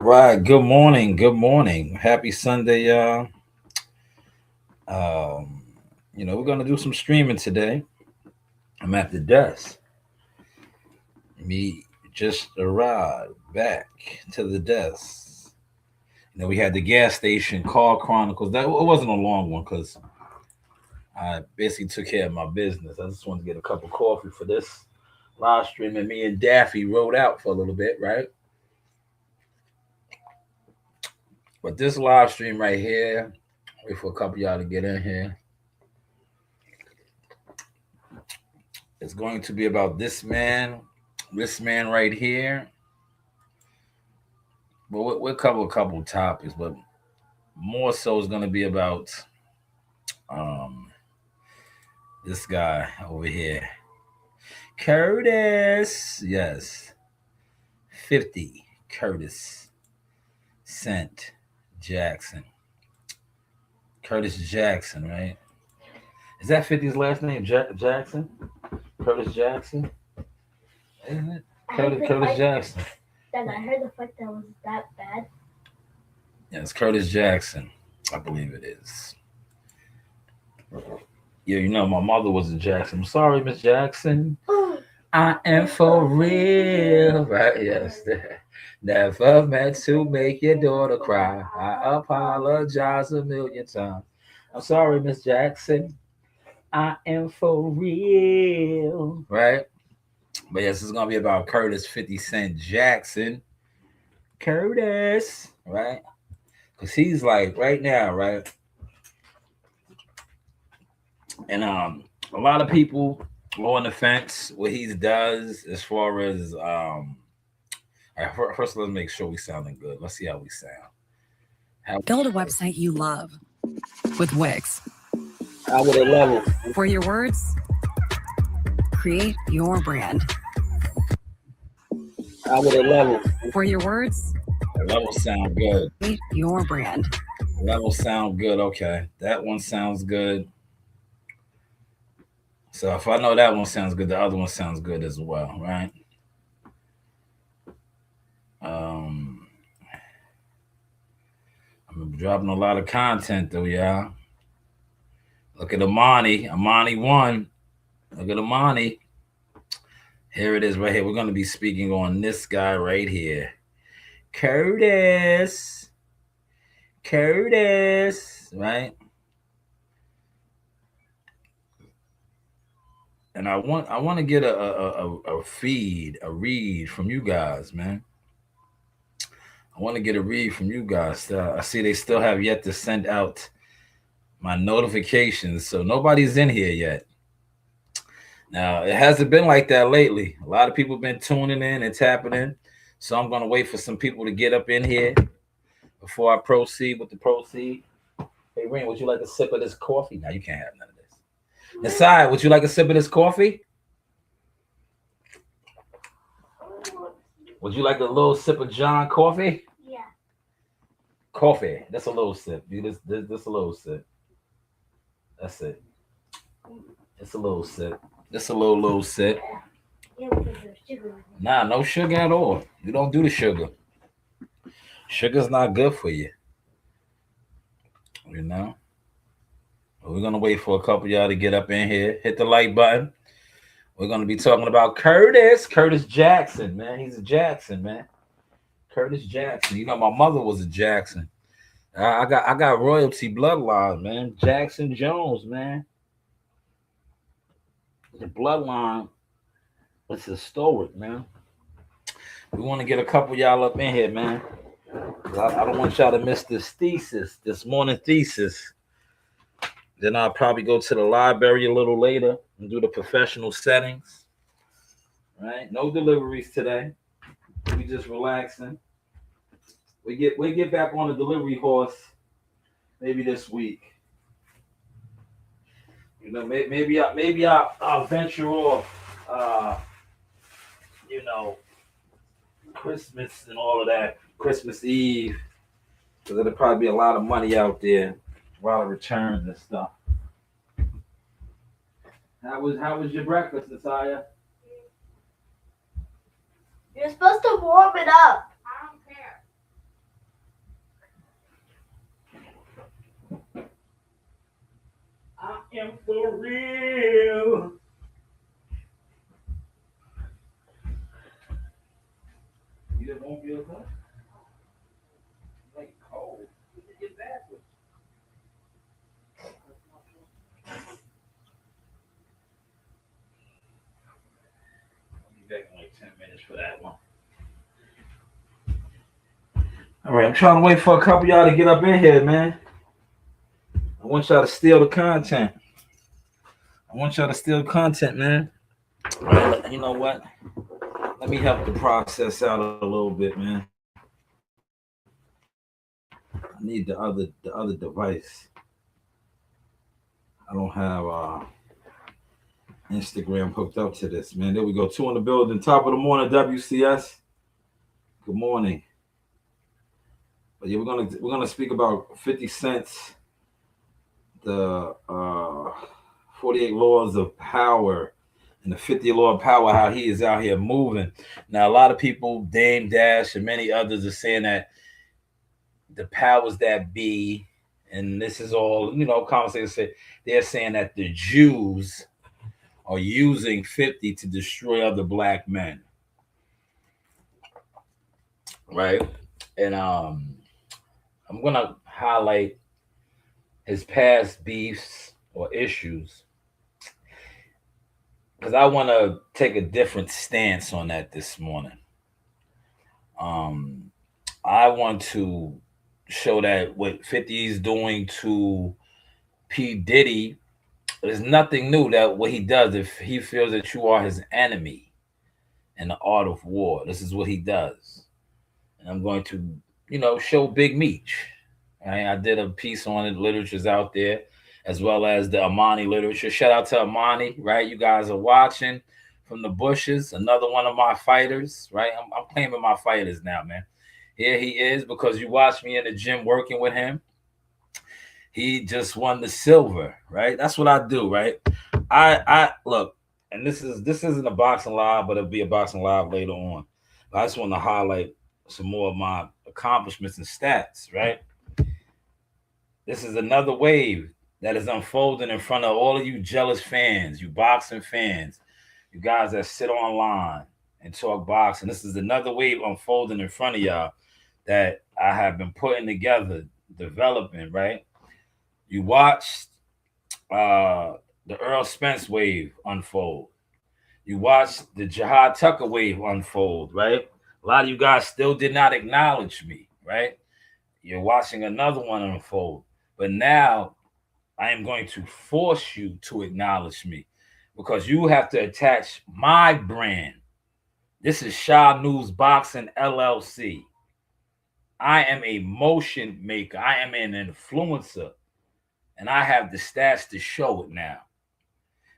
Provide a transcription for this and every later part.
Right. Good morning. Good morning. Happy Sunday, y'all. Um, we're gonna do some streaming today. I'm at the desk. Me just arrived back to the desk. We had the gas station call chronicles. That it wasn't a long one because I basically took care of my business. I just wanted to get a cup of coffee for this live stream, and me and Daffy rode out for a little bit, right? But this live stream right here, wait for a couple of y'all to get in here. It's going to be about this man right here. But we'll cover a couple of topics, but more so is going to be about um, this guy over here, Curtis. Yes, 50 Curtis Cent Jackson. Curtis Jackson, right? Is that 50's last name? Jackson? Curtis Jackson? Isn't it? Curtis Jackson. Then I heard the fact that was that bad. Yeah, it's Curtis Jackson. I believe it is. Yeah, my mother was a Jackson. I'm sorry, Miss Jackson. I am for real. Right? Yes. Never meant to make your daughter cry. I apologize a million times. I'm sorry, Miss Jackson. I am for real. Right? But yes, it's gonna be about Curtis 50 Cent Jackson. Curtis, right? Because he's like right now, right? And a lot of people are on the fence what he does as far as all right, first let's make sure we sounding good. Let's see how we sound. Build a website you love with Wix. How would it level? For your words, create your brand. How would it level? For your words, Level sound good. create your brand. Level sound good. Okay, that one sounds good. So if I know that one sounds good, the other one sounds good as well, right? Um, I'm dropping a lot of content though, y'all. Look at Amani. Amani won. Look at Amani. Here it is right here. We're going to be speaking on this guy right here. Curtis. Curtis. Right? And I want to get a read from you guys, man. I want to get a read from you guys. I see they still have yet to send out my notifications, so nobody's in here yet. Now, it hasn't been like that lately. A lot of people have been tuning in and tapping in. So I'm going to wait for some people to get up in here before I proceed with the proceed. Hey, Rain, would you like a sip of this coffee? No, you can't have none of this. Nasai, would you like a sip of this coffee? Would you like a little sip of John coffee? Yeah. Coffee. That's a little sip. This a little sip. That's it. It's a little sip. Just a little sip. Yeah, because there's sugar in it. Nah, no sugar at all. You don't do the sugar. Sugar's not good for you. You know? We're gonna wait for a couple of y'all to get up in here. Hit the like button. We're gonna be talking about Curtis Jackson, man. He's a Jackson, man. Curtis Jackson. My mother was a Jackson. I got royalty bloodline, man. Jackson Jones, man. The bloodline is historic, man. We want to get a couple y'all up in here, man. I don't want y'all to miss this morning thesis. Then I'll probably go to the library a little later and do the professional settings. Right? No deliveries today. We just relaxing. We get back on the delivery horse maybe this week. Maybe I'll venture off. You know, Christmas and all of that. Christmas Eve, because there'll probably be a lot of money out there, a lot of returns and stuff. How was your breakfast, Natalia? You're supposed to warm it up. I don't care. am for real. You just won't feel good? Like cold. Get back with I'll be back in like 10 minutes for that one. All right, I'm trying to wait for a couple of y'all to get up in here, man. I want y'all to steal the content. I want y'all to steal content, man. All right, you know what? Let me help the process out a little bit, man. I need the other device. I don't have Instagram hooked up to this, man. There we go. 2 in the building. Top of the morning, WCS. Good morning. But yeah, we're gonna speak about 50 Cent's the 48 laws of power and the 50 law of power, how he is out here moving. Now, a lot of people, Dame Dash and many others, are saying that the powers that be, and this is all, conversation, they're saying that the Jews are using 50 to destroy other black men. Right? And I'm gonna highlight his past beefs or issues because I want to take a different stance on that this morning. I want to show that what 50 is doing to P. Diddy is nothing new. That what he does, if he feels that you are his enemy in the art of war, this is what he does. And I'm going to, show Big Meech. Right? I did a piece on it. Literature's out there, as well as the Amani literature. Shout out to Amani, right? You guys are watching from the bushes. Another one of my fighters, right? I'm claiming my fighters now, man. Here he is because you watched me in the gym working with him. He just won the silver, right? That's what I do, right? I look, and this isn't a boxing live, but it'll be a boxing live later on. But I just want to highlight some more of my accomplishments and stats, right? This is another wave that is unfolding in front of all of you jealous fans, you boxing fans, you guys that sit online and talk boxing. This is another wave unfolding in front of y'all that I have been putting together, developing, right? You watched the Earl Spence wave unfold. You watched the Jihad Tucker wave unfold, right? A lot of you guys still did not acknowledge me, right? You're watching another one unfold. But now I am going to force you to acknowledge me because you have to attach my brand. This is Shanewz Boxing LLC. I am a motion maker. I am an influencer. And I have the stats to show it now.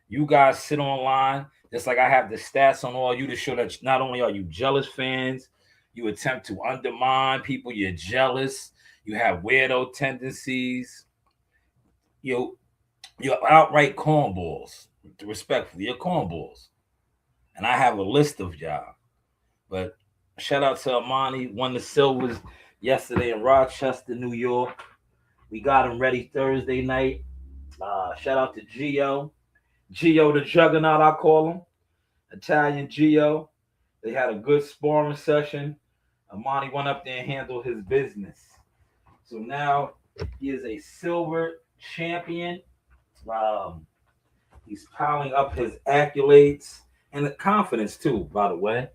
You guys sit online, just like I have the stats on all you to show that not only are you jealous fans, you attempt to undermine people, you're jealous, you have weirdo tendencies, you're outright cornballs. Respectfully, you're cornballs. And I have a list of y'all. But shout out to Amani, won the silvers yesterday in Rochester, New York. We got him ready Thursday night. Shout out to Gio the Juggernaut, I call him. Italian Gio. They had a good sparring session. Amani went up there and handled his business. So now he is a silver champion. He's piling up his accolades and the confidence too, by the way.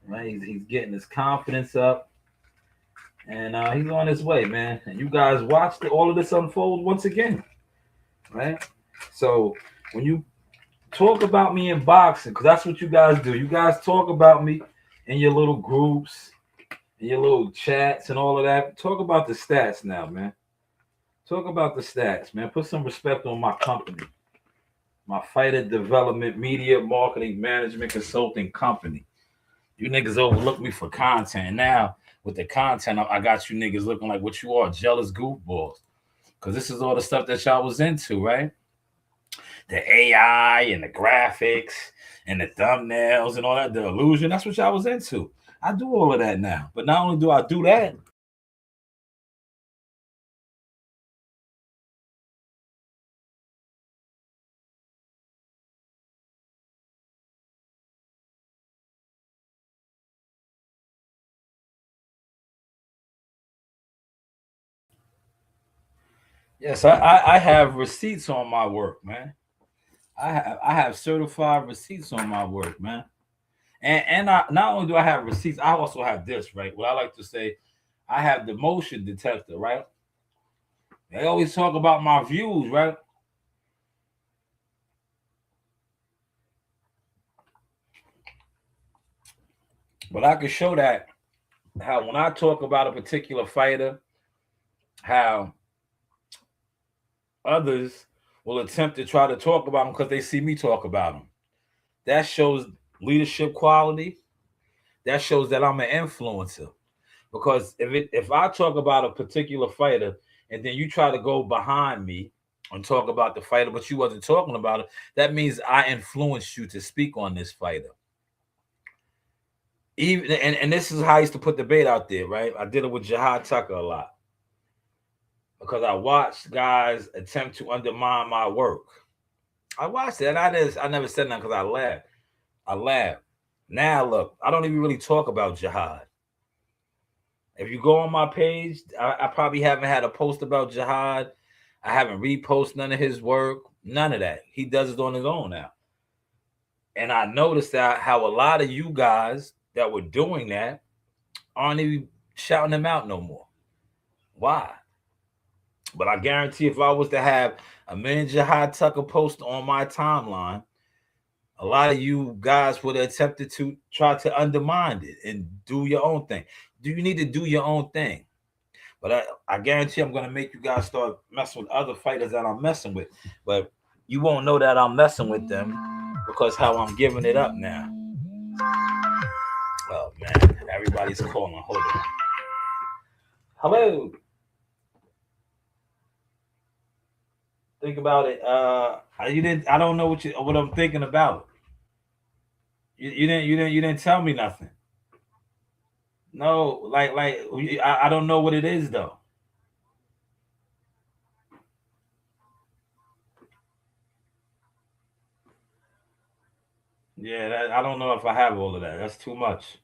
Right? He's getting his confidence up. And he's on his way, man. And you guys watched all of this unfold once again. Right? So when you talk about me in boxing, because that's what you guys do. You guys talk about me in your little groups, in your little chats and all of that. Talk about the stats now, man. Talk about the stats, man. Put some respect on my company. My fighter development, media, marketing, management, consulting company. You niggas overlook me for content. Now, with the content, I got you niggas looking like what you are, jealous goofballs. Because this is all the stuff that y'all was into, right? The AI and the graphics and the thumbnails and all that, the illusion, that's what y'all was into. I do all of that now. But not only do I do that, Yes, I have receipts on my work, man. I have certified receipts on my work, man. And I, not only do I have receipts, I also have this, right? What I like to say, I have the motion detector, right? They always talk about my views, right? But I can show that how when I talk about a particular fighter, how others will attempt to try to talk about them because they see me talk about them. That shows leadership quality. That shows that I'm an influencer. Because if I talk about a particular fighter and then you try to go behind me and talk about the fighter, but you wasn't talking about it, that means I influenced you to speak on this fighter. Even and this is how I used to put the bait out there, right? I did it with Jihad Tucker a lot because I watched guys attempt to undermine my work. I watched it. And I never said nothing because I laughed. I laughed. Now look, I don't even really talk about Jihad. If you go on my page, I probably haven't had a post about Jihad. I haven't reposted none of his work. None of that. He does it on his own now. And I noticed that how a lot of you guys that were doing that aren't even shouting him out no more. Why? But I guarantee if I was to have a million Jihad Tucker post on my timeline, a lot of you guys would have attempted to try to undermine it and do your own thing. Do you need to do your own thing? But I guarantee I'm going to make you guys start messing with other fighters that I'm messing with. But you won't know that I'm messing with them because how I'm giving it up now. Oh, man. Everybody's calling. Hold on. Hello. Think about it. You didn't. I don't know what I'm thinking about. You didn't tell me nothing. No, I don't know what it is though. Yeah, I don't know if I have all of that. That's too much.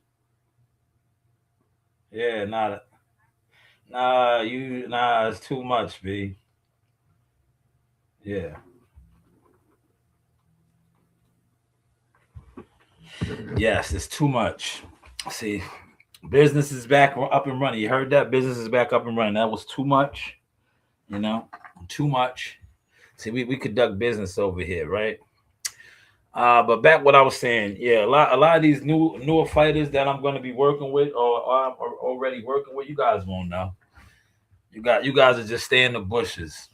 Yeah, it's too much, B. Yeah. Yes, it's too much. See, business is back up and running. You heard that? Business is back up and running. That was too much, you know, too much. See, we conduct business over here, right? But back what I was saying, yeah, a lot of these newer fighters that I'm going to be working with or I'm already working with, you guys won't know. You guys are just stay in the bushes,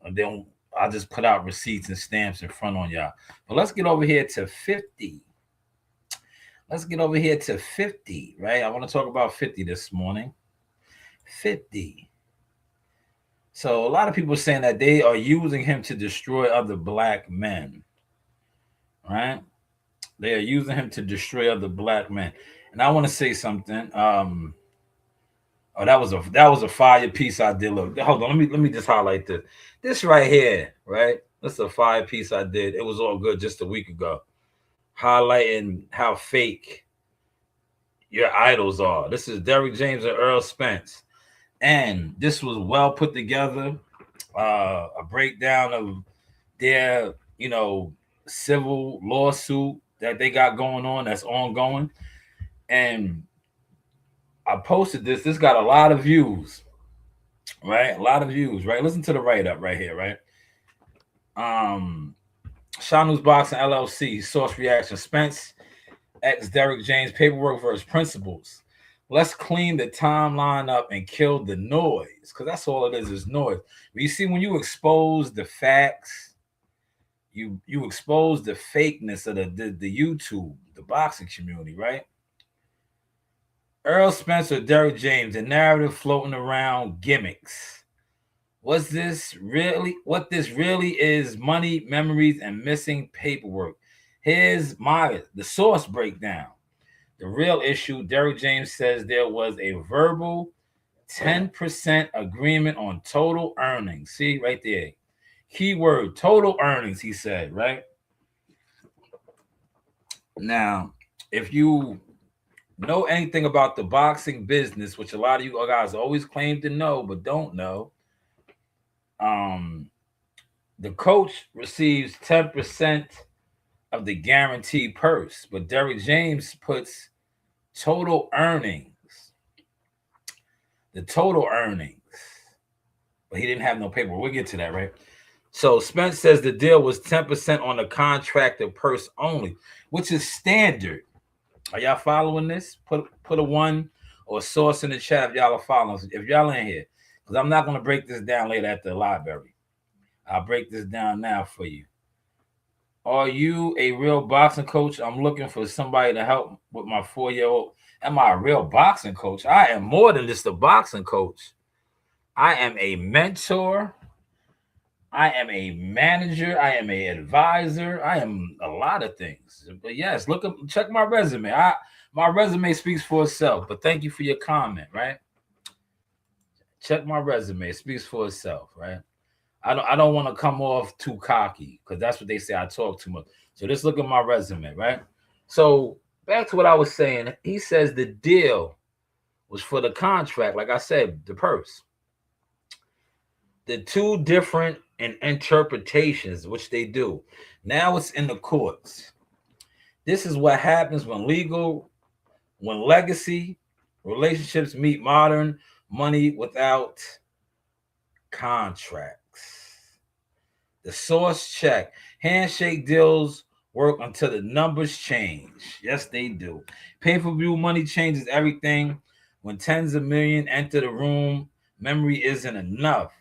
and then I just put out receipts and stamps in front on y'all. But let's get over here to 50. Let's get over here to 50, right? I want to talk about 50 this morning. 50. So a lot of people are saying that they are using him to destroy other black men, right? They are using him to destroy other black men. And I want to say something. Oh, that was a fire piece I did. Look, hold on. Let me just highlight this. This right here, right? That's a fire piece I did. It was all good just a week ago, highlighting how fake your idols are. This is Derrick James and Earl Spence, and this was well put together. A breakdown of their, civil lawsuit that they got going on that's ongoing, and I posted this. This got a lot of views, right? A lot of views, right? Listen to the write up right here, right? Um, Shanewz Boxing LLC source reaction: Spence X Derrick James paperwork versus principles. Let's clean the timeline up and kill the noise, because that's all it is noise. But you see, when you expose the facts, you expose the fakeness of the YouTube, the boxing community, right? Earl Spencer, Derrick James, the narrative floating around gimmicks. What this really is: money, memories, and missing paperwork. Here's the source breakdown. The real issue: Derrick James says there was a verbal 10% agreement on total earnings. See right there. Keyword total earnings, he said, right? Now, if you know anything about the boxing business, which a lot of you guys always claim to know but don't know, Um, the coach receives 10% of the guaranteed purse, but Derrick James puts total earnings, the total earnings, but he didn't have no paper. We'll get to that, right? So Spence says the deal was 10% on the contracted purse only, which is standard. Are y'all following this? Put a one or a source in the chat if y'all are following. If y'all in here, because I'm not going to break this down later at the library. I'll break this down now for you. Are you a real boxing coach? I'm looking for somebody to help with my 4-year-old. Am I a real boxing coach? I am more than just a boxing coach. I am a mentor. I am a manager. I am an advisor. I am a lot of things. But yes, check my resume. My resume speaks for itself. But thank you for your comment, right? Check my resume. It speaks for itself, right? I don't want to come off too cocky because that's what they say. I talk too much. So just look at my resume, right? So back to what I was saying. He says the deal was for the contract. Like I said, the purse. The two different interpretations, which they do. Now it's in the courts. This is what happens when legacy relationships meet modern money without contracts. The source check. Handshake deals work until the numbers change. Yes, they do. Pay-per-view money changes everything. When tens of millions enter the room, memory isn't enough.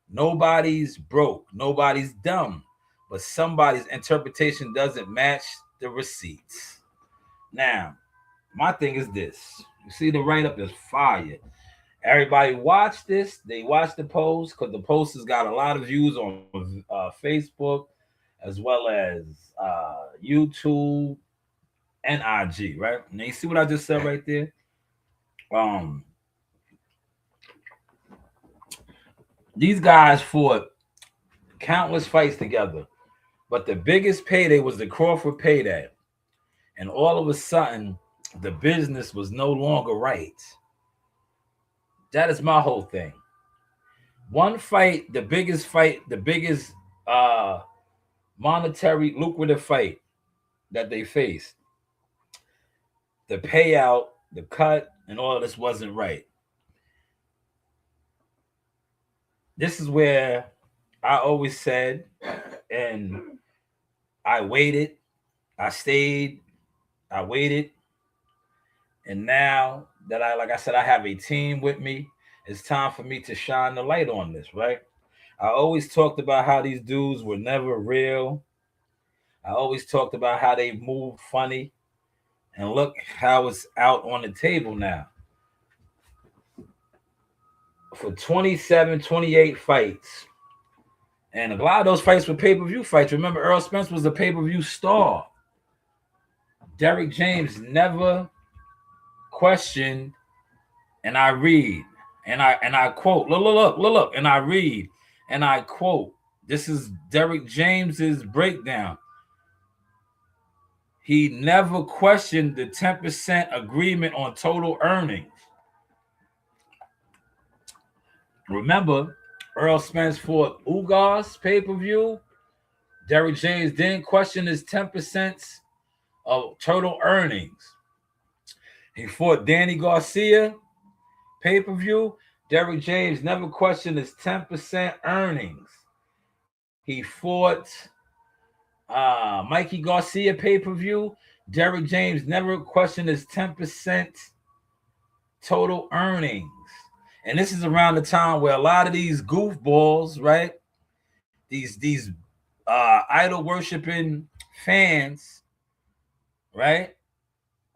Nobody's broke. Nobody's dumb. But somebody's interpretation doesn't match the receipts. Now, my thing is this. You see the write-up is fire. Everybody watch this. They watch the post because the post has got a lot of views on Facebook as well as YouTube and IG, right? Now you see what I just said right there? These guys fought countless fights together, but the biggest payday was the Crawford payday. And all of a sudden, the business was no longer right. That is my whole thing. One fight, the biggest monetary lucrative fight that they faced, the payout, the cut, and all of this wasn't right. This is where I always said, and I waited, I stayed, I waited, and now that like I said, I have a team with me, it's time for me to shine the light on this, right? I always talked about how these dudes were never real. I always talked about how they moved funny. And look how it's out on the table now. For 27, 28 fights. And a lot of those fights were pay-per-view fights. Remember, Earl Spence was a pay-per-view star. Derrick James never questioned, and I read, and I quote, look, and I read, and I quote. This is Derrick James's breakdown. He never questioned the 10% agreement on total earnings. Remember, Earl Spence fought Ugas pay-per-view. Derrick James didn't question his 10% of total earnings. He fought Danny Garcia pay-per-view. Derrick James never questioned his 10% earnings. He fought Mikey Garcia pay-per-view. Derrick James never questioned his 10% total earnings. And this is around the time where a lot of these goofballs, right? These idol worshiping fans, right?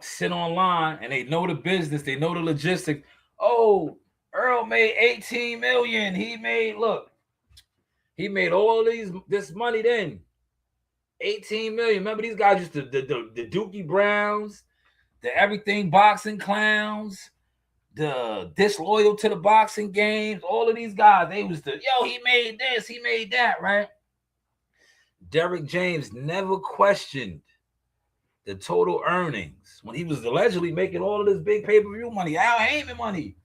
Sit online and they know the business, they know the logistics. Oh, Earl made 18 million. He made all this money then. 18 million. Remember these guys used to the Dookie Browns, the everything boxing clowns, the disloyal to the boxing games. All of these guys, they was he made this, he made that, right? Derrick James never questioned the total earnings when he was allegedly making all of this big pay-per-view money, Al Heyman money.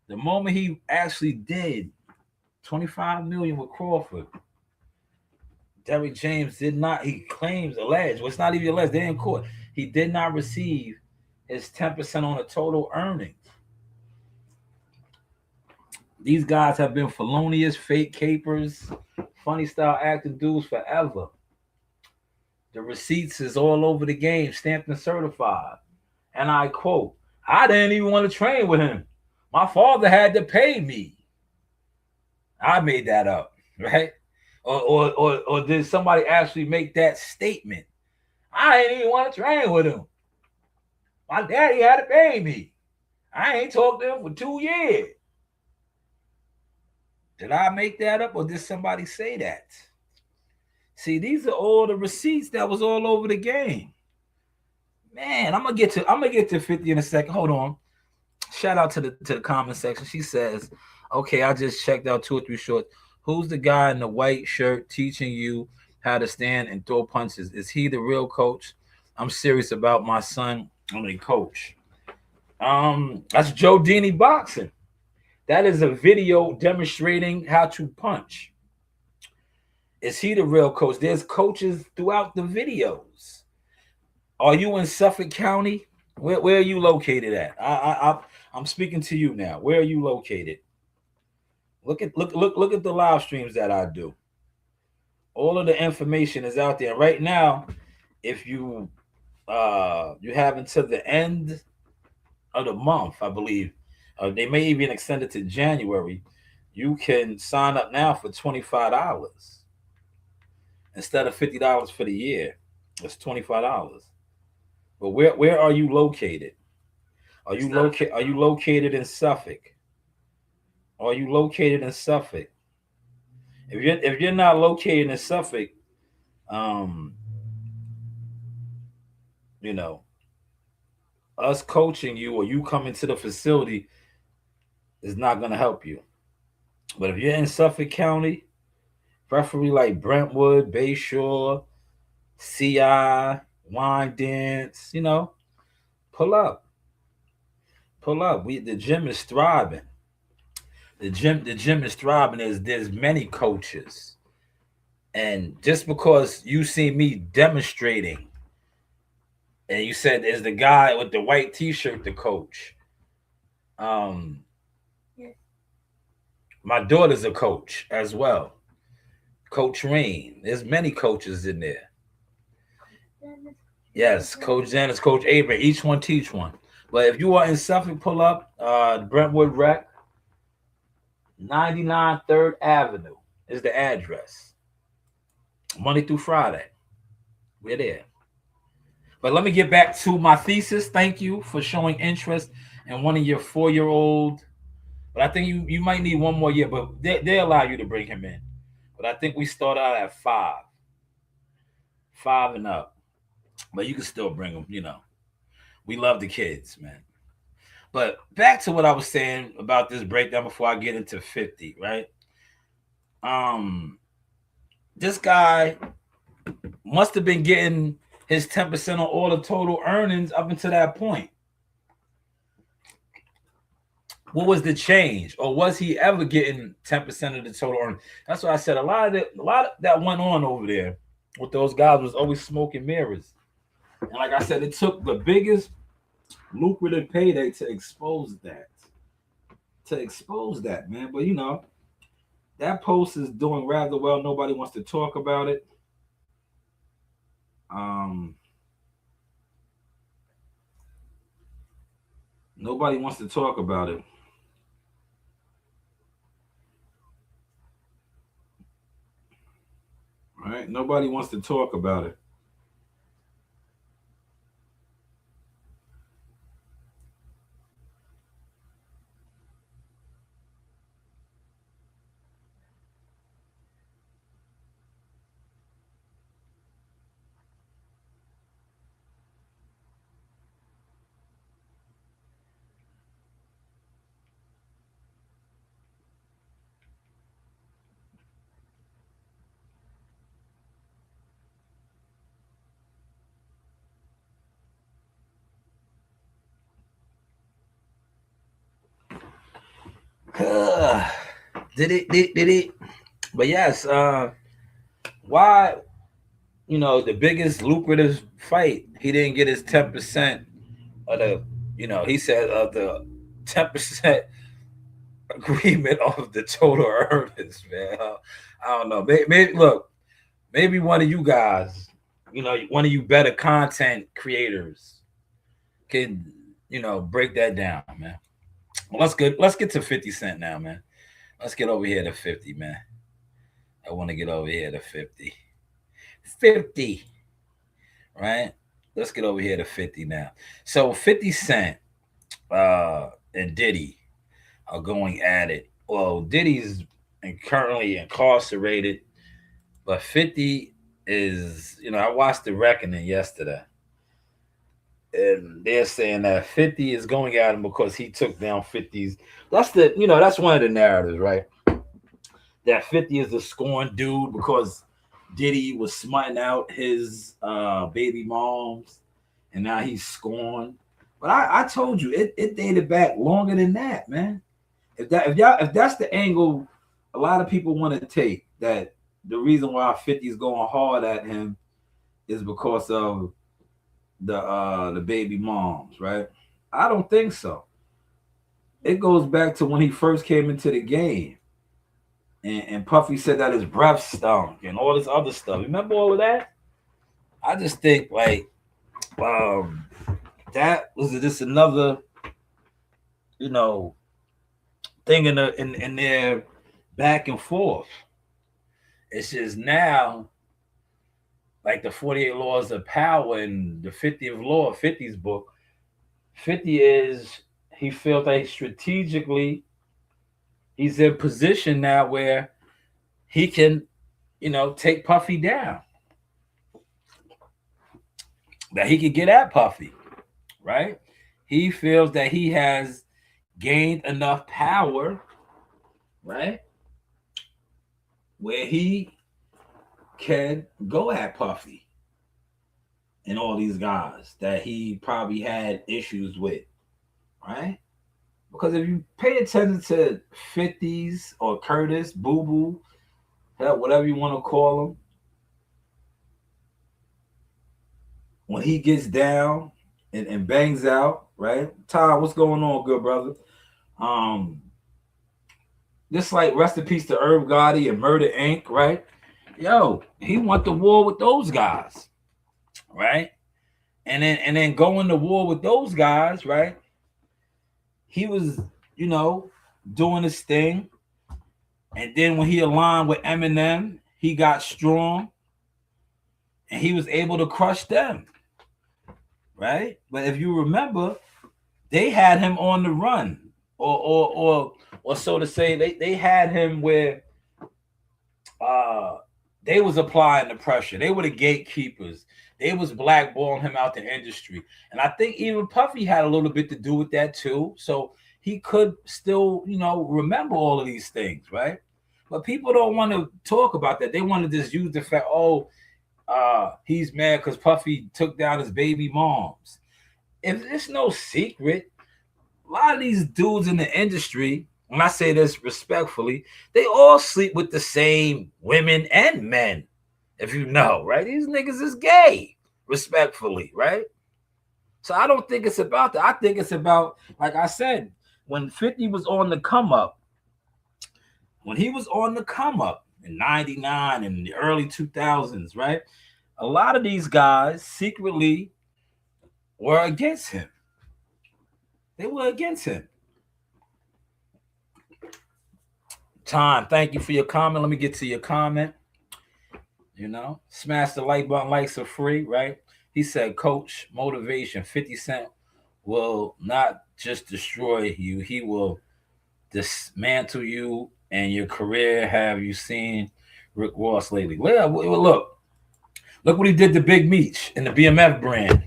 The moment he actually did $25 million with Crawford. Derrick James did not. He claims alleged. Well, it's not even alleged. They're in court. He did not receive his 10% on the total earnings. These guys have been felonious, fake capers, funny style acting dudes forever. The receipts is all over the game, stamped and certified. And I quote, I didn't even want to train with him. My father had to pay me. I made that up, right? Or did somebody actually make that statement? I didn't even want to train with him. My daddy had to pay me. I ain't talked to him for 2 years. Did I make that up or did somebody say that? See, these are all the receipts that was all over the game. Man, I'm gonna get to 50 in a second. Hold on. Shout out to the comment section. She says, "Okay, I just checked out 2 or 3 shorts. Who's the guy in the white shirt teaching you how to stand and throw punches? Is he the real coach? I'm serious about my son. I'm a coach. That's Joe Dini boxing. That is a video demonstrating how to punch. Is he the real coach? There's coaches throughout the videos. Are you in Suffolk County? Where are you located at? I'm speaking to you now. Where are you located? Look at the live streams that I do. All of the information is out there right now. If you have until the end of the month, I believe. They may even extend it to January. You can sign up now for $25 instead of $50 for the year. It's $25. But where are you located? Are you located in Suffolk? Are you located in Suffolk? If you're not located in Suffolk, um, you know, us coaching you or you coming to the facility is not gonna help you. But if you're in Suffolk County, preferably like Brentwood, Bayshore, CI, Wine Dance, pull up. Pull up. The gym is thriving. The gym is thriving. There's many coaches. And just because you see me demonstrating and you said is the guy with the white t-shirt the coach. Um Yes. my daughter's a coach as well. Coach Rain. There's many coaches in there. Dennis. Yes, Coach Dennis, Coach Abraham. Each one teach one. But if you are in Suffolk, pull up Brentwood Rec, 99 3rd Avenue is the address. Monday through Friday. We're there. But let me get back to my thesis. Thank you for showing interest in one of your 4-year-old. But I think you might need one more year, but they allow you to bring him in. But I think we start out at 5 and up. But you can still bring them. We love the kids, man. But back to what I was saying about this breakdown before I get into 50, right? Um, this guy must have been getting his 10% on all the total earnings up until that point. What was the change? Or was he ever getting 10% of the total earnings? That's why I said a lot of that went on over there with those guys was always smoking mirrors. And like I said, it took the biggest lucrative payday to expose that. Man. But that post is doing rather well. Nobody wants to talk about it. Um, Nobody wants to talk about it. Right? Nobody wants to talk about it. Did it? But yes, why? The biggest lucrative fight, he didn't get his 10% of the. He said of the 10% agreement of the total earnings, man. I don't know. Maybe look, maybe one of you guys, one of you better content creators can, break that down, man. Well, let's get to 50 Cent now, man. Let's get over here to 50, man. I want to get over here to 50. 50, right? Let's get over here to 50 now. So 50 Cent and Diddy are going at it. Well, Diddy's currently incarcerated, but 50 is, I watched The Reckoning yesterday, and they're saying that 50 is going at him because he took down 50's. That's one of the narratives, right? That 50 is a scorned dude because Diddy was smutting out his baby moms, and now he's scorned. But I told you it dated back longer than that, man. If that's the angle a lot of people want to take, that the reason why 50 is going hard at him is because of the baby moms, right? I don't think so. It goes back to when he first came into the game. And Puffy said that his breath stunk and all this other stuff. Remember all of that? I just think like that was just another, you know, thing in their back and forth. It's just now like the 48 laws of power and the 50th law of 50's book. 50 is he feels like strategically he's in position now where he can, take Puffy down. That he could get at Puffy, right? He feels that he has gained enough power, right? Where he can go at Puffy and all these guys that he probably had issues with, right? Because if you pay attention to 50s or Curtis, Boo Boo, hell, whatever you want to call him, when he gets down and bangs out, right? Todd, what's going on, good brother? Um, just like rest in peace to Herb Gotti and Murder Inc., right? Yo, he went to war with those guys, right? And then going to war with those guys, right? He was, doing his thing. And then when he aligned with Eminem, he got strong and he was able to crush them, right? But if you remember, they had him on the run, or so to say, they had him where they was applying the pressure. They were the gatekeepers. They was blackballing him out the industry. And I think even Puffy had a little bit to do with that too. So he could still, remember all of these things, right? But people don't want to talk about that. They want to just use the fact, he's mad because Puffy took down his baby moms. If it's no secret, a lot of these dudes in the industry, when I say this respectfully, they all sleep with the same women and men. If you know, right? These niggas is gay, respectfully, right? So I don't think it's about that. I think it's about, like I said, when 50 was on the come up, when he was on the come up in 99 and the early 2000s, right? A lot of these guys secretly were against him. They were against him. Time, thank you for your comment. Let me get to your comment. Smash the like button. Likes are free, right? He said, Coach, motivation. 50 Cent will not just destroy you, he will dismantle you and your career. Have you seen Rick Ross lately? Well, look what he did to Big Meech and the BMF brand.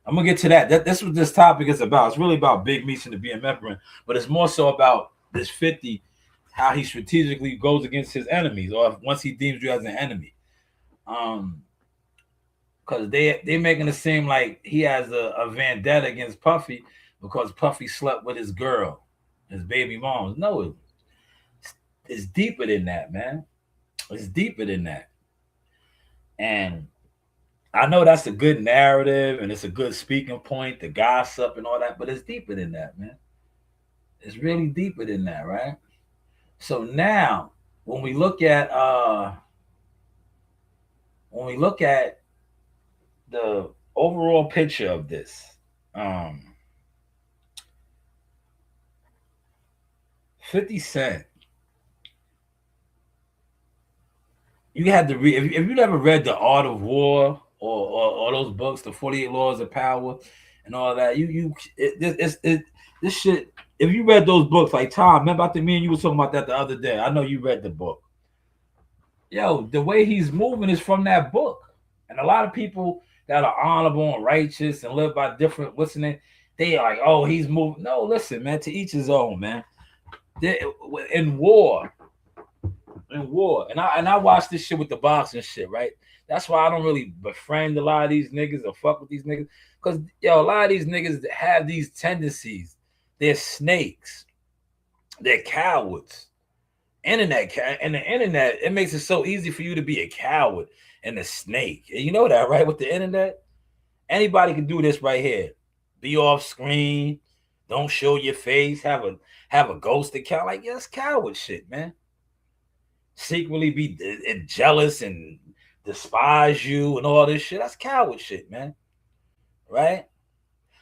I'm gonna get to that. That's what this topic is about. It's really about Big Meech and the BMF brand, but it's more so about this 50, how he strategically goes against his enemies, or once he deems you as an enemy. Because they making it seem like he has a vendetta against Puffy because Puffy slept with his girl, his baby moms. No, it's deeper than that, man. It's deeper than that. And I know that's a good narrative and it's a good speaking point, the gossip and all that, but it's deeper than that, man. It's really deeper than that, right? So now when we look at the overall picture of this, um 50 Cent, you had to read if you never read The Art of War or those books, the 48 Laws of Power and all that, this shit, if you read those books, like Tom, remember I think me and you were talking about that the other day. I know you read the book. Yo, the way he's moving is from that book. And a lot of people that are honorable and righteous and live by different what's in it, they are like, oh, he's moving. No, listen, man, to each his own, man. They, in war, and I watch this shit with the boxing shit, right? That's why I don't really befriend a lot of these niggas or fuck with these niggas. Because yo, a lot of these niggas have these tendencies. They're snakes. They're cowards. Internet and the internet, it makes it so easy for you to be a coward and a snake. And you know that, right? With the internet, anybody can do this right here. Be off screen, don't show your face, have a ghost account. Like, yeah, that's coward shit, man. Secretly be jealous and despise you and all this shit. That's coward shit, man. Right?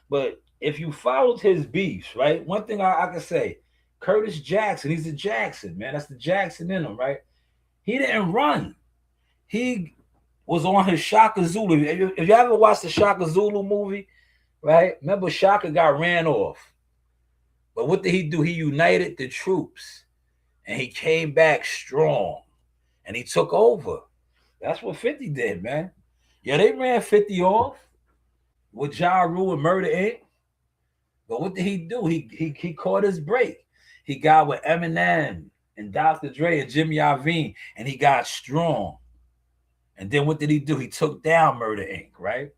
But if you followed his beefs, right? One thing I can say, Curtis Jackson, he's a Jackson, man. That's the Jackson in him, right? He didn't run. He was on his Shaka Zulu. If you ever watched the Shaka Zulu movie, right? Remember Shaka got ran off. But what did he do? He united the troops and he came back strong and he took over. That's what 50 did, man. Yeah, they ran 50 off with Ja Rule and Murder Inc. But what did he do? He caught his break. He got with Eminem and Dr. Dre and Jimmy Iovine, and he got strong. And then what did he do? He took down Murder Inc., right?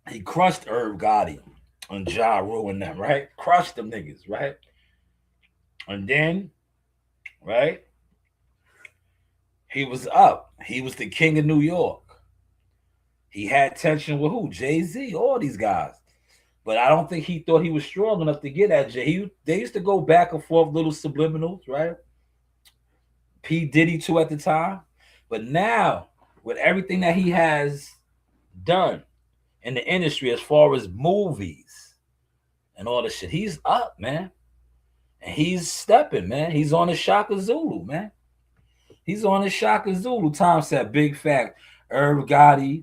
He crushed Irv Gotti and Ja Rule and them, right? Crushed them niggas, right? And then, right? He was up. He was the king of New York. He had tension with who? Jay-Z, all these guys. But I don't think he thought he was strong enough to get at Jay. They used to go back and forth, little subliminals, right? P. Diddy too at the time. But now, with everything that he has done in the industry as far as movies and all this shit, he's up, man. And he's stepping, man. He's on the Shaka Zulu, man. He's on the Shaka Zulu. Tom said, big fact. Irv Gotti,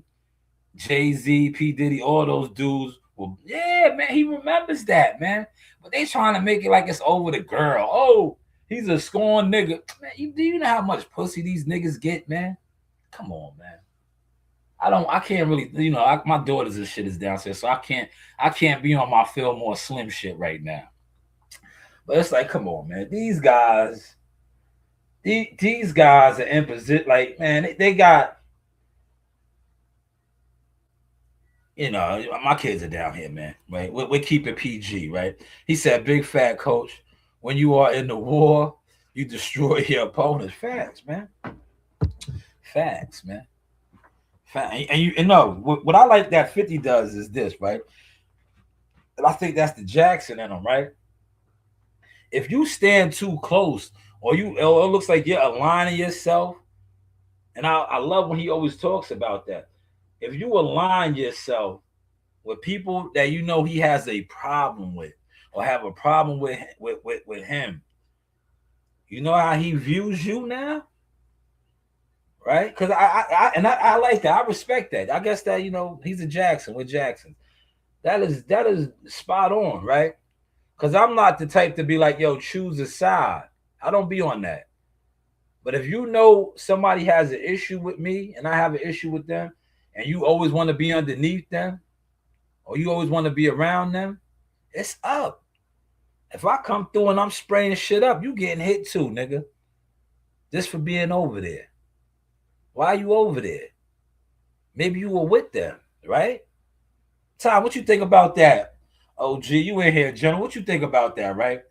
Jay-Z, P. Diddy, all those dudes. Well, yeah, man, he remembers that, man. But they trying to make it like it's over the girl. Oh, he's a scorn nigga. Man, do you know how much pussy these niggas get, man? Come on, man. I can't really, my daughters and shit is downstairs, so I can't be on my Fillmore Slim shit right now. But it's like, come on, man. These guys are in position, like, man, they got, my kids are down here, man, right? We're keeping PG, right? He said, big fat coach, when you are in the war, you destroy your opponents. Facts, man. Facts, man. And what I like that 50 does is this, right? And I think that's the Jackson in him, right? If you stand too close or it looks like you're aligning yourself, and I love when he always talks about that. If you align yourself with people that you know he has a problem with or have a problem with him, you know how he views you now? Right? Because I like that. I respect that. I guess that, he's a Jackson. We're Jacksons. That is spot on, right? Because I'm not the type to be like, yo, choose a side. I don't be on that. But if you know somebody has an issue with me and I have an issue with them, and you always want to be underneath them, or you always want to be around them, it's up. If I come through and I'm spraying shit up, you getting hit too, nigga. Just for being over there. Why are you over there? Maybe you were with them, right? Tom, what you think about that? OG, you in here, General. What you think about that, right?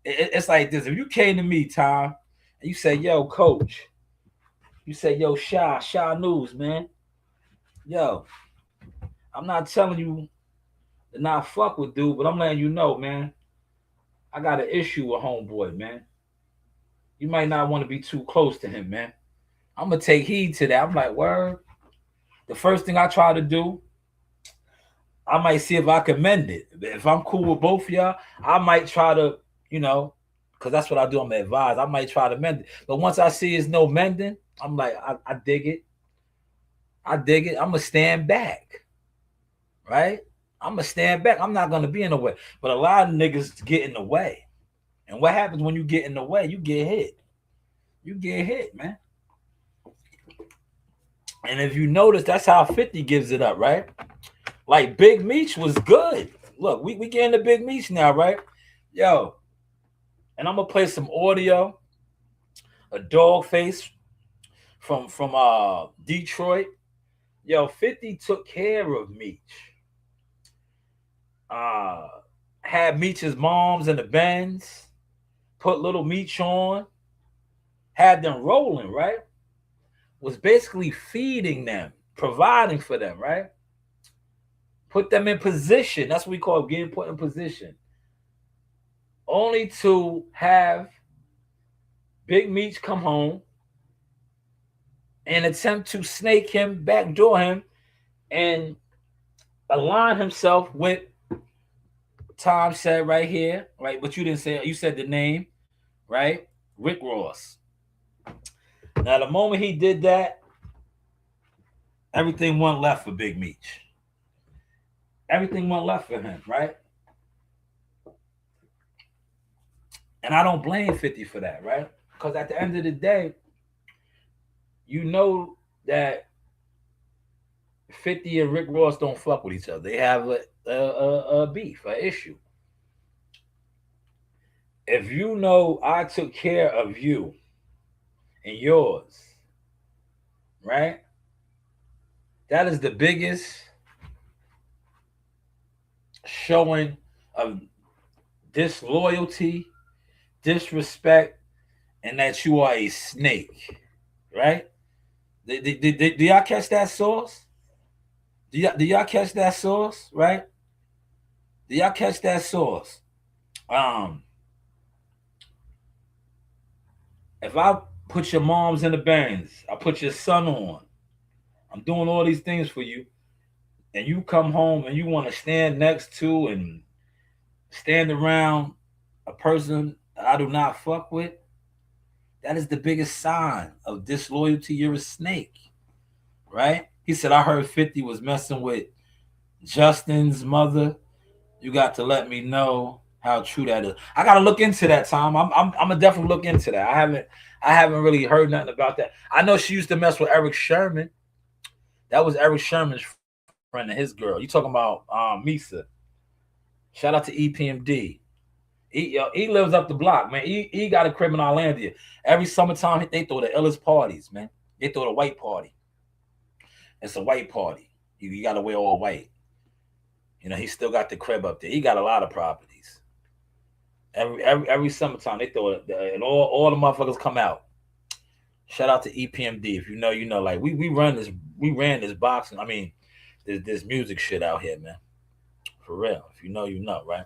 It's like this. If you came to me, Tom, and you say, "Yo, coach," you say, "Yo, Shanewz, man, yo, I'm not telling you to not fuck with dude, but I'm letting you know, man, I got an issue with homeboy, man. You might not want to be too close to him, man. I'm gonna take heed to that." I'm like, word. The first thing I try to do, I might see if I can mend it. If I'm cool with both of y'all, I might try to, you know, because that's what I do. I'm advised. I might try to mend it. But once I see it's no mending, I'm like, I dig it. I dig it. I'm gonna stand back, right? I'm gonna stand back. I'm not gonna be in the way. But a lot of niggas get in the way. And what happens when you get in the way? You get hit. You get hit, man. And if you notice, that's how 50 gives it up, right? Like Big Meech was good. Look, we getting the Big Meech now, right? Yo, and I'm gonna play some audio, a dog face from Detroit. Yo, 50 took care of Meech. Uh had Meech's moms in the Benz, put little Meech on, had them rolling, right? Was basically feeding them, providing for them, right? Put them in position. That's what we call getting put in position. Only to have Big Meech come home and attempt to snake him, backdoor him, and align himself with Tom said right here, right? But you didn't say, you said the name, right? Rick Ross. Now, the moment he did that, everything went left for Big Meech. Everything went left for him, right? And I don't blame 50 for that, right? Because at the end of the day, you know that 50 and Rick Ross don't fuck with each other. They have a beef, an issue. If you know I took care of you and yours, right? That is the biggest showing of disloyalty, disrespect, and that you are a snake, right? Do y'all catch that sauce? Do y'all catch that sauce, right? Do y'all catch that sauce? Um, if I put your moms in the bands, I put your son on, I'm doing all these things for you, and you come home and you want to stand next to and stand around a person I do not fuck with, that is the biggest sign of disloyalty. You're a snake, right? He said, I heard 50 was messing with Justin's mother. You got to let me know how true that is. I gotta look into that, Tom. I'm gonna definitely look into that. I haven't really heard nothing about that. I know she used to mess with Eric Sherman. That was Eric Sherman's friend and his girl. You talking about Misa. Shout out to EPMD. He lives up the block, man. He got a crib in Orlando. Every summertime, they throw the illest parties, man. They throw the white party. It's a white party. You got to wear all white. You know, he still got the crib up there. He got a lot of properties. Every summertime, they throw it, and all the motherfuckers come out. Shout out to EPMD. If you know, you know. Like we ran this boxing. I mean, this music shit out here, man. For real. If you know, you know, right?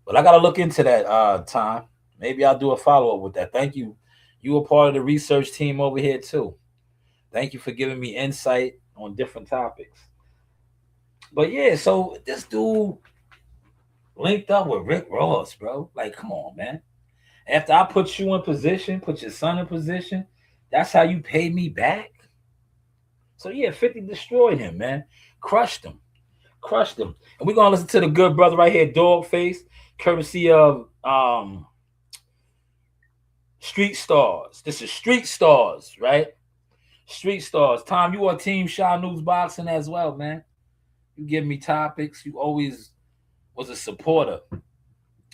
But I gotta look into that Tom. Maybe I'll do a follow-up with that. Thank you. You were part of the research team over here too. Thank you for giving me insight on different topics. But yeah, so this dude linked up with Rick Ross, bro. Like, come on, man. After I put you in position, put your son in position, that's how you pay me back. So yeah, 50 destroyed him, man. Crushed him. Crushed him. And we're gonna listen to the good brother right here, Dog Face, courtesy of Street Stars. This is Street Stars, right? Street Stars. Tom, you are Team Shanewz Boxing as well, man. You give me topics. You always was a supporter.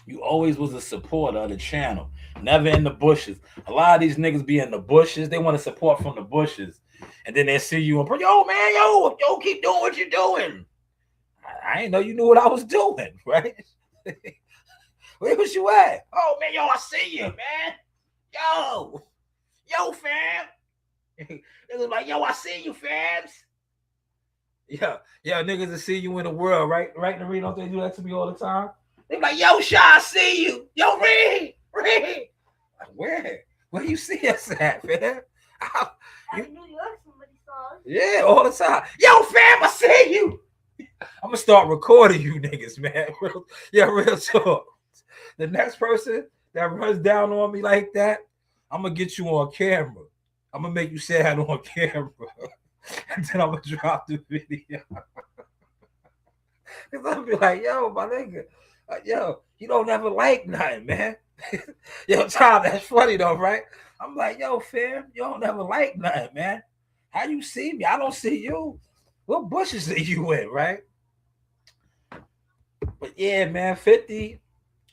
You always was a supporter of the channel. Never in the bushes. A lot of these niggas be in the bushes. They want to support from the bushes. And then they see you and yo, man, yo, keep doing what you're doing. I ain't know you knew what I was doing, right? Where was you at? Oh man, yo, I see you, man. Yo, fam. It was like, yo, I see you, fams. Yeah, niggas that see you in the world, right? Right, Nareen, don't they do that to me all the time? They be like, yo, Sha, I see you. Yo, Reed. Like, where you see us at, fam? At New York, somebody saw us. Yeah, all the time. Yo, fam, I see you. I'm gonna start recording you niggas, man. Real talk. The next person that runs down on me like that, I'm gonna get you on camera. I'm gonna make you say that on camera. And then I'm gonna drop the video. Cause I'll be like, yo, my nigga, yo, you don't ever like nothing, man. Yo, Tom, that's funny though, right? I'm like, yo, fam, you don't ever like nothing, man. How you see me? I don't see you. What bushes are you in, right? But yeah, man, 50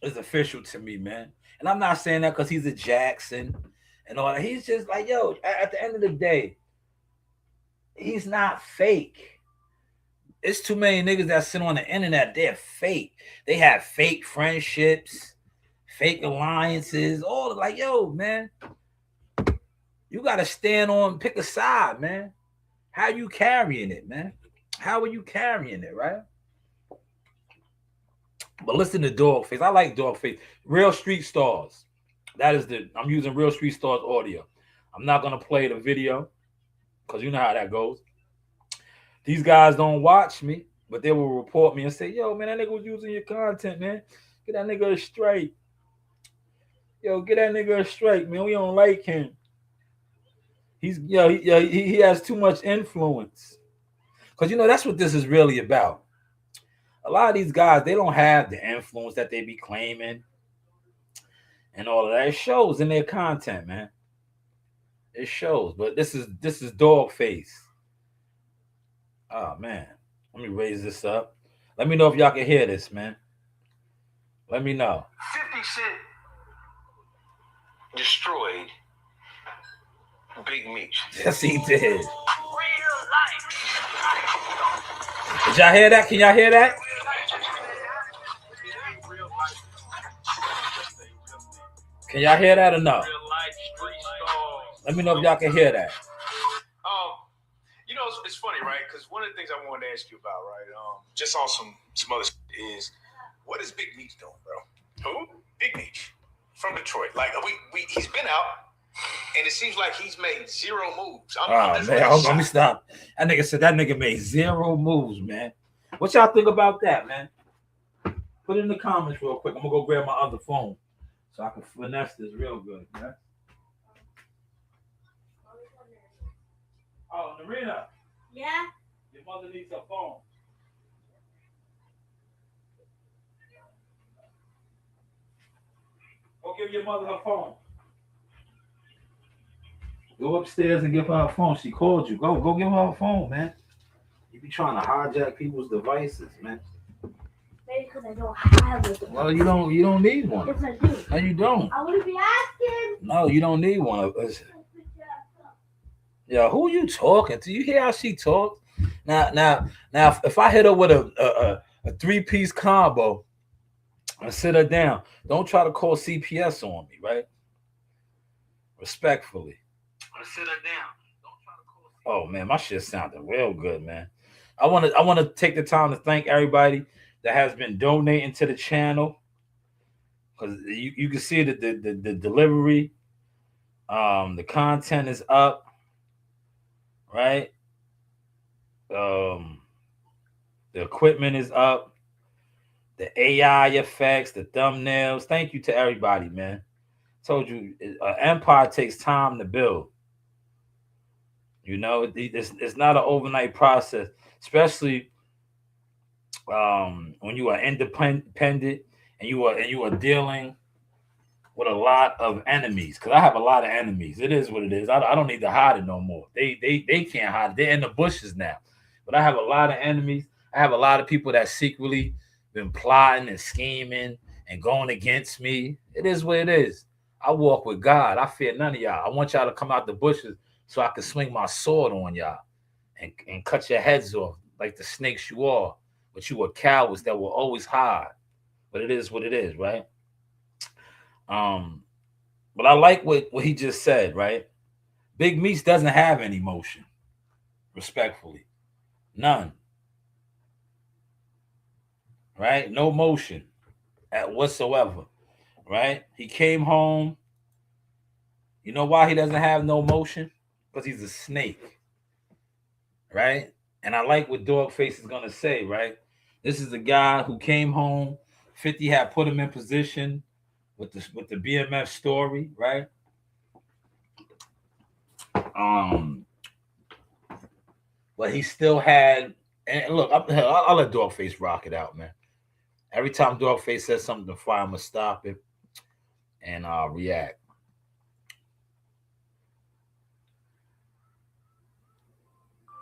is official to me, man. And I'm not saying that because he's a Jackson and all that. He's just like, yo, at the end of the day, he's not fake. It's too many niggas that sit on the internet. They're fake. They have fake friendships, fake alliances, all like, yo, man, you gotta stand on, pick a side, man. How you carrying it, man? How are you carrying it, right? But listen to Dogface. I like Dogface. Real Street Stars. I'm using Real Street Stars audio. I'm not gonna play the video because you know how that goes. These guys don't watch me, but they will report me and say, yo, man, that nigga was using your content, man. Get that nigga straight. Yo, get that nigga straight, man. We don't like him. He has too much influence. Because, that's what this is really about. A lot of these guys, they don't have the influence that they be claiming and all of that. It shows in their content, man. It shows. But this is Dogface. Oh, man. Let me raise this up. Let me know if y'all can hear this, man. Let me know. 50 Cent destroyed Big Meech. Yes, he did. Did y'all hear that? Can y'all hear that? Can y'all hear that or no? Let me know if y'all can hear that. It's funny, right? Because one of the things I wanted to ask you about, right? Just on some other is, what is Big Meech doing, bro? Who? Big Meech from Detroit. Like he's been out, and it seems like he's made zero moves. Let me stop. That nigga said that nigga made zero moves, man. What y'all think about that, man? Put it in the comments real quick. I'm gonna go grab my other phone so I can finesse this real good, man. Oh, Narina. Yeah? Your mother needs a phone. Go give your mother her phone. Go upstairs and give her her phone. She called you. Go give her her phone, man. You be trying to hijack people's devices, man. Maybe because I don't have it. Well, you don't need one. Yes, I do. No, you don't. I wouldn't be asking. No, you don't need one. Yeah, who you talking to? You hear how she talks? Now, if I hit her with a 3-piece combo and sit her down, don't try to call CPS on me, right? Respectfully. Sit her down. Don't try to call CPS. Oh man, my shit sounded real good, man. I want to take the time to thank everybody that has been donating to the channel, because you can see that the delivery, the content is up, right? The equipment is up, the AI effects, the thumbnails. Thank you to everybody, man. Told you, empire takes time to build. It's not an overnight process, especially when you are independent and you are dealing with a lot of enemies. Because I have a lot of enemies. It is what it is. I don't need to hide it no more. They can't hide it. They're in the bushes now. But I have a lot of enemies. I have a lot of people that secretly been plotting and scheming and going against me. It is what it is. I walk with God. I fear none of y'all. I want y'all to come out the bushes so I can swing my sword on y'all and cut your heads off like the snakes you are. But you were cowards that will always hide. But it is what it is, right? But I like what he just said, right? Big Meats doesn't have any motion, respectfully. None. Right? No motion at whatsoever. Right? He came home. You know why he doesn't have no motion? Because he's a snake. Right? And I like what Dogface is gonna say, right? This is a guy who came home. 50 had put him in position with the BMF story, right? But he still had. And look, I'll let Dogface rock it out, man. Every time Dogface says something to fire, I'm gonna stop it and react.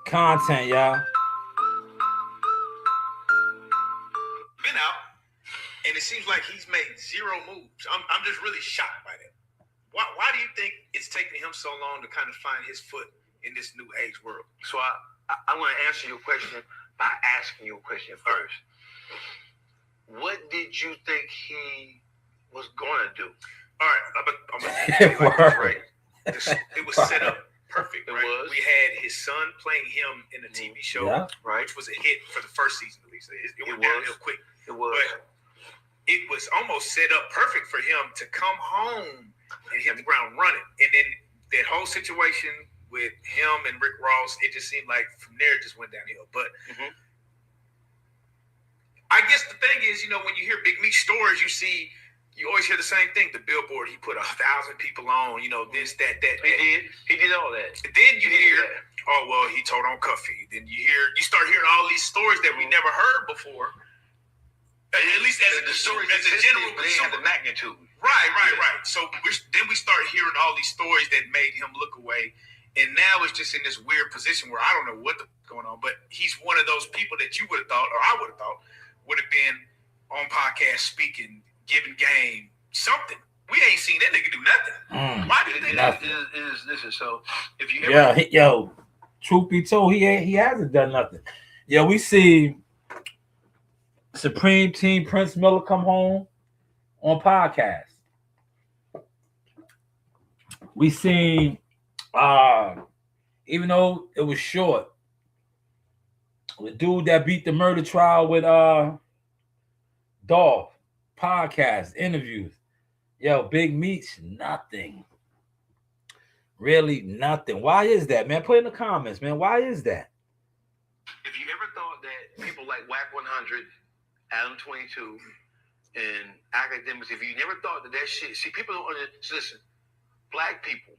Content, y'all. Been out, and it seems like he's made zero moves. I'm just really shocked by that. Why do you think it's taking him so long to kind of find his foot in this new age world? So I want to answer your question by asking you a question first. What did you think he was going to do? All right, I'm gonna tell you like this, right? It was set up perfect, right? We had his son playing him in the TV show, right? Which was a hit for the first season, at least. It went downhill quick. It was. But it was almost set up perfect for him to come home and hit the ground running. And then that whole situation with him and Rick Ross, it just seemed like from there it just went downhill. But I guess the thing is, you know, when you hear Big Meat stories, you always hear the same thing. The billboard, he put 1,000 people on, you know, this, that. He did all that. Then you hear, oh, well, he told on Cuffy. Then you start hearing all these stories that we never heard before. At least as the stories as a general but they have the magnitude. Right. So then we start hearing all these stories that made him look away. And now it's just in this weird position where I don't know what's going on. But he's one of those people that you would have thought, or I would have thought, would have been on podcast speaking, giving game, something. We ain't seen that nigga do nothing. Why did they Listen, so if you ever truth be told, he hasn't done nothing. Yeah, we see Supreme Team Prince Miller come home on podcast. We seen even though it was short, the dude that beat the murder trial with Dolph, podcast, interviews. Yo, Big Meats, nothing. Really nothing. Why is that, man? Put in the comments, man. Why is that? If you ever thought that people like Whack 100, Adam 22, and academics, if you never thought that shit, see, people don't understand. Listen, black people,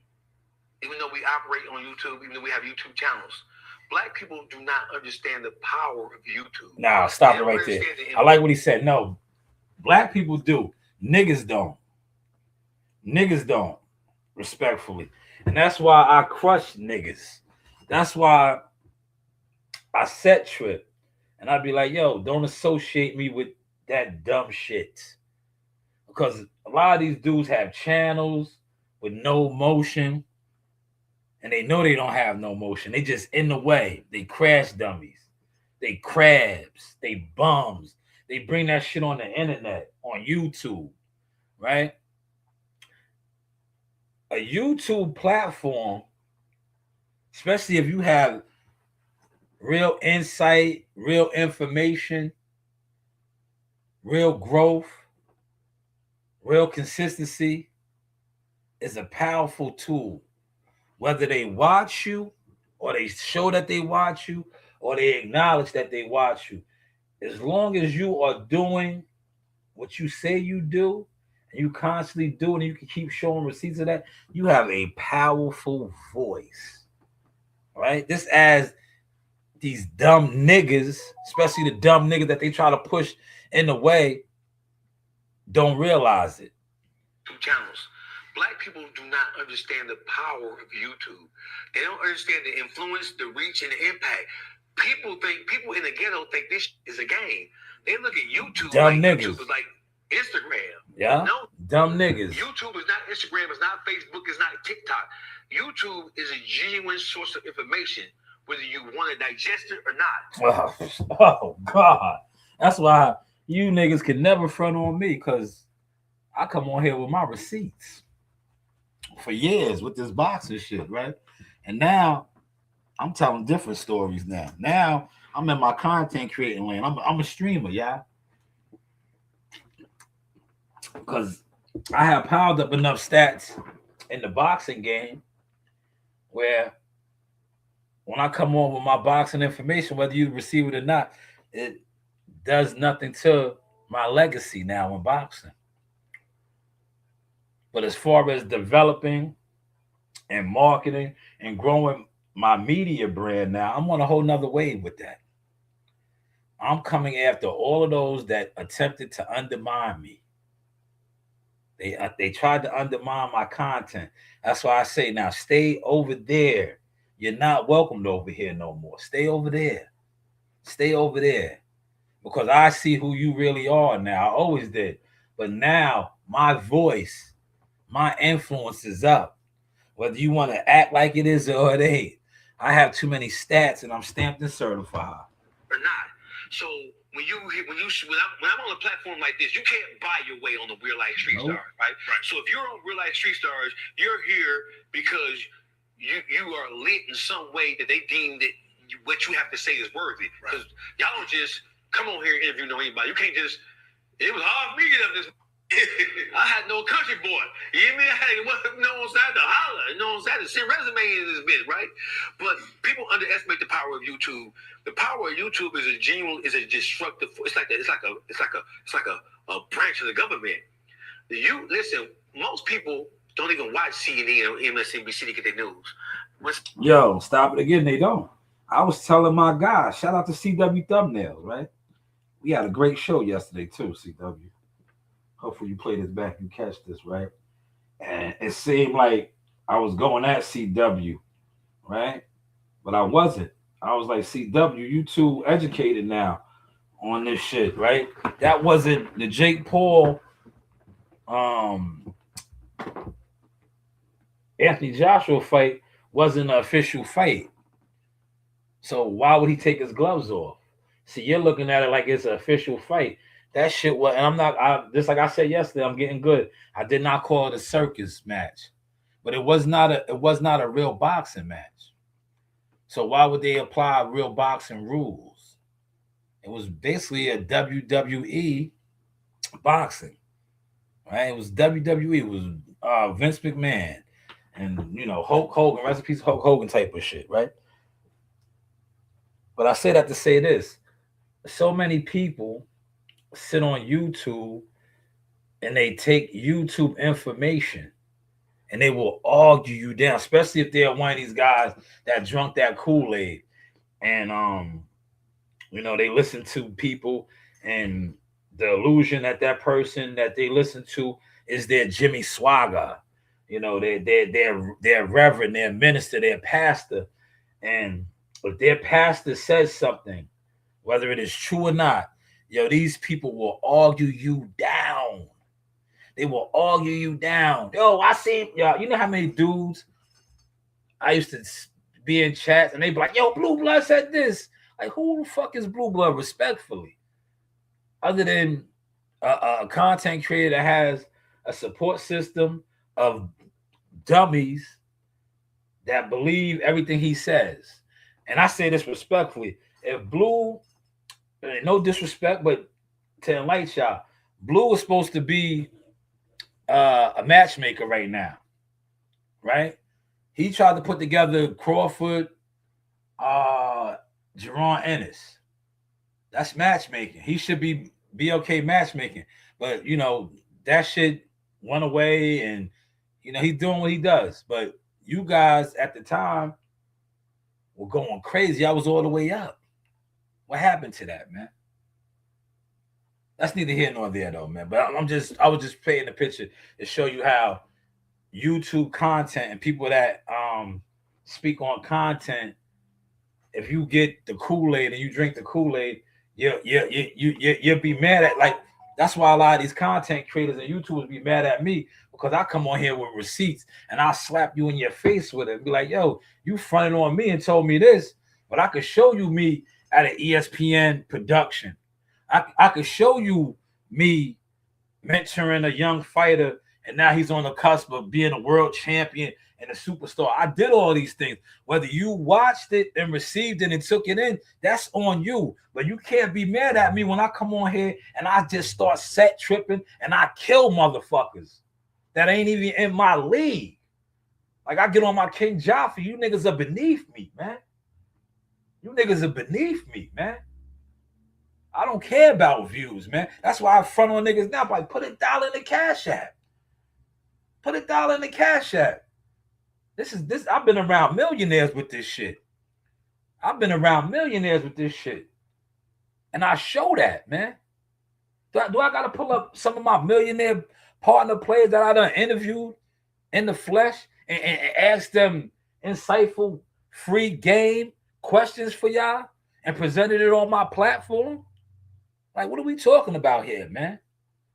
even though we operate on YouTube, even though we have YouTube channels, black people do not understand the power of YouTube. Nah, stop it right there. I like what he said. No, black people do. Niggas don't. Niggas don't. Respectfully. And that's why I crush niggas. That's why I set Trip. And I'd be like, yo, don't associate me with that dumb shit. Because a lot of these dudes have channels with no motion. And they know they don't have no motion. They just in the way. They crash dummies. They crabs. They bums. They bring that shit on the internet, on YouTube. Right? A YouTube platform, especially if you have real insight, real information, real growth, real consistency, is a powerful tool. Whether they watch you or they show that they watch you or they acknowledge that they watch you, as long as you are doing what you say you do, and you constantly do it, and you can keep showing receipts of that, you have a powerful voice. Right? Just as these dumb niggas, especially the dumb niggas that they try to push in the way, don't realize it. Channels. Black people do not understand the power of YouTube. They don't understand the influence, the reach, and the impact. People in the ghetto think this is a game. They look at YouTube dumb like niggas. YouTube is like Instagram. Yeah. No. Dumb niggas. YouTube is not Instagram, it's not Facebook, it's not TikTok. YouTube is a genuine source of information, whether you want to digest it or not. Oh God. That's why you niggas can never front on me, because I come on here with my receipts for years with this boxing shit, right? And now I'm telling different stories now. Now I'm in my content creating lane. I'm a streamer, yeah, because I have piled up enough stats in the boxing game where when I come on with my boxing information, whether you receive it or not, it does nothing to my legacy now in boxing. But as far as developing and marketing and growing my media brand now, I'm on a whole nother wave with that. I'm coming after all of those that attempted to undermine me. They tried to undermine my content. That's why I say now, stay over there. You're not welcomed over here no more. Stay over there. Stay over there. Because I see who you really are now. I always did. But now my voice, my influence is up. Whether you want to act like it is or it ain't. I have too many stats and I'm stamped and certified. Or not. So when I'm on a platform like this, you can't buy your way on the Real Life Street Nope. Stars, right? So if you're on Real Life Street Stars, you're here because you are lit in some way that they deem that what you have to say is worthy. Because y'all don't just come on here and interview anybody. You can't just. It was hard for me to get up this. I had no country boy. You hear me? I had no one side to holler. No one side to send resume in this bitch, right? But people underestimate the power of YouTube. The power of YouTube is a destructive. It's like a branch of the government. You listen. Most people don't even watch CNN or MSNBC to get their news. Yo, stop it again. They don't. I was telling my guy, shout out to CW Thumbnails, right? We had a great show yesterday too, CW. Hopefully you play this back and catch this, right? And it seemed like I was going at CW, right? But I wasn't. I was like, CW, you too educated now on this shit, right? That wasn't the Jake Paul, Anthony Joshua fight wasn't an official fight. So why would he take his gloves off? See, you're looking at it like it's an official fight. That shit was, and I'm not. Just like I said yesterday, I'm getting good. I did not call it a circus match, but it was not a real boxing match. So why would they apply real boxing rules? It was basically a WWE boxing, right? It was WWE. It was Vince McMahon and Hulk Hogan, recipes Hulk Hogan type of shit, right? But I say that to say this: so many people sit on YouTube and they take YouTube information and they will argue you down, especially if they're one of these guys that drunk that Kool-Aid and they listen to people and the illusion that person that they listen to is their Jimmy Swagger, their reverend, their minister, their pastor, and if their pastor says something, whether it is true or not, these people will argue you down. They will argue you down. Yo, I see, you know how many dudes I used to be in chats and they be like, yo, Blue Blood said this. Like, who the fuck is Blue Blood, respectfully? Other than a content creator that has a support system of dummies that believe everything he says. And I say this respectfully. If Blue, no disrespect, but to enlighten y'all, Blue is supposed to be a matchmaker right now, right? He tried to put together Crawford, Jerron Ennis. That's matchmaking. He should be okay matchmaking, but that shit went away, and he's doing what he does. But you guys at the time were going crazy. I was all the way up. What happened to that, man? That's neither here nor there, though, man. But I was just painting the picture to show you how YouTube content and people that speak on content, if you get the Kool-Aid and you drink the Kool-Aid, you'll be mad at, like, that's why a lot of these content creators and YouTubers be mad at me, because I come on here with receipts and I'll slap you in your face with it and be like, yo, you fronted on me and told me this, but I could show you me at an ESPN production. I could show you me mentoring a young fighter, and now he's on the cusp of being a world champion and a superstar. I did all these things. Whether you watched it and received it and took it in, that's on you. But you can't be mad at me when I come on here and I just start set tripping and I kill motherfuckers that ain't even in my league. Like I get on my King Joffrey. You niggas are beneath me, man. You niggas are beneath me, man. I don't care about views, man. That's why I front on niggas now. Like, put $1 in the Cash App. Put $1 in the Cash App. This. I've been around millionaires with this shit. I've been around millionaires with this shit. And I show that, man. Do I got to pull up some of my millionaire partner players that I done interviewed in the flesh and ask them insightful, free game questions for y'all and presented it on my platform? Like, what are we talking about here, man?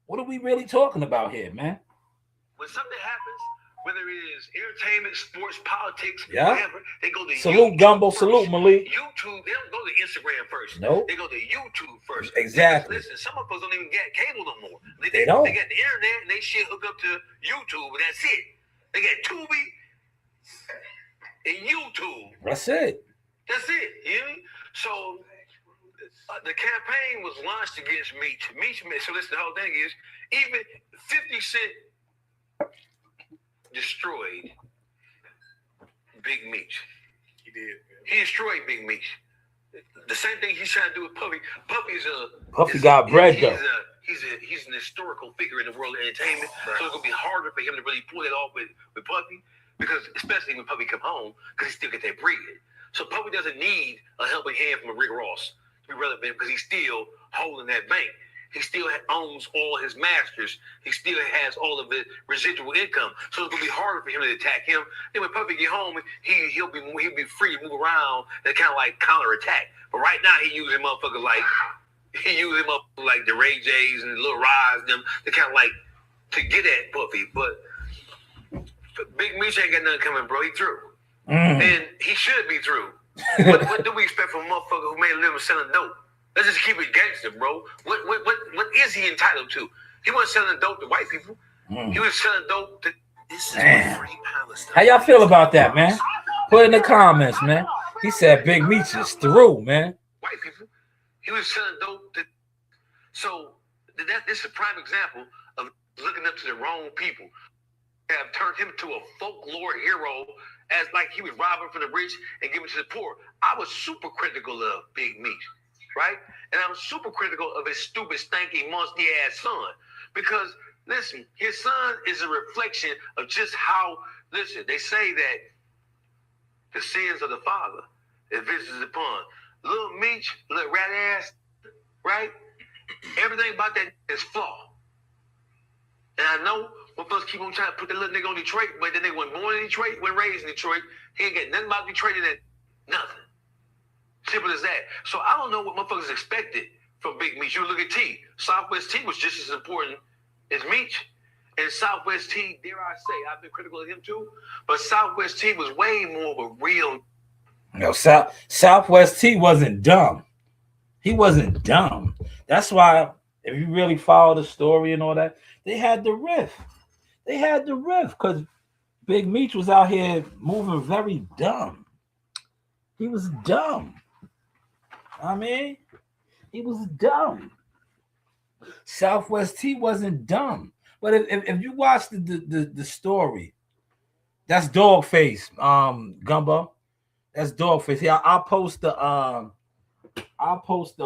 What are we really talking about here, man? When something happens, whether it is entertainment, sports, politics, Yeah. whatever, they go to Salute YouTube Gumbo, first. salute Malik. YouTube, they don't go to Instagram first. No. They go to YouTube first. Exactly. Listen, some of us don't even get cable no more. They don't. They got the internet and they shit hook up to YouTube and that's it. They got Tubi and YouTube. That's it. That's it. You know? So the campaign was launched against Meech. So listen, the whole thing is, even 50 Cent destroyed Big Meech. He did. He destroyed Big Meech. The same thing he's trying to do with Puffy. Puffy got bread though. He's an historical figure in the world of entertainment. Right. So it's gonna be harder for him to really pull it off with Puffy, because especially when Puffy come home, because he still get that bread. So Puffy doesn't need a helping hand from a Rick Ross to be relevant, because he's still holding that bank. He still owns all his masters. He still has all of the residual income. So it's gonna be harder for him to attack him. Then when Puffy get home, he'll be free to move around and kind of like counterattack. But right now he using motherfuckers like the Ray J's and the Lil Rise and them to kind of like to get at Puffy. But Big Meech ain't got nothing coming, bro. He through. And he should be through. What do we expect from a motherfucker who made a living selling dope? Let's just keep it gangster, bro. What is he entitled to? He wasn't selling dope to white people. He was selling dope to. This is free Palestine. How y'all feel about that, man? Put in the comments, man. He said Big Meech is through, man. White people. He was selling dope to. So this is a prime example of looking up to the wrong people. Have turned him to a folklore hero, as like he was robbing from the rich and giving to the poor. I was super critical of Big Meech, right? And I'm super critical of his stupid, stanky, musty ass son. Because listen, his son is a reflection of just how, listen, they say that the sins of the father is visited upon. Little Meech, little rat ass, right? Everything about that is flawed. And I know when folks keep on trying to put that little nigga on Detroit, but that nigga wasn't born in Detroit, wasn't raised in Detroit. He ain't got nothing about Detroit in that. Nothing. Simple as that. So I don't know what motherfuckers expected from Big Meech. You look at T. Southwest T was just as important as Meech. And Southwest T, dare I say, I've been critical of him too, but Southwest T was way more of a real. No, Southwest T wasn't dumb. He wasn't dumb. That's why, if you really follow the story and all that, they had the riff. They had the riff because Big Meech was out here moving very dumb. He was dumb. I mean, he was dumb. Southwest T wasn't dumb. But if you watch the story, that's Dogface, Gumbo. That's Dogface. Yeah, I'll post the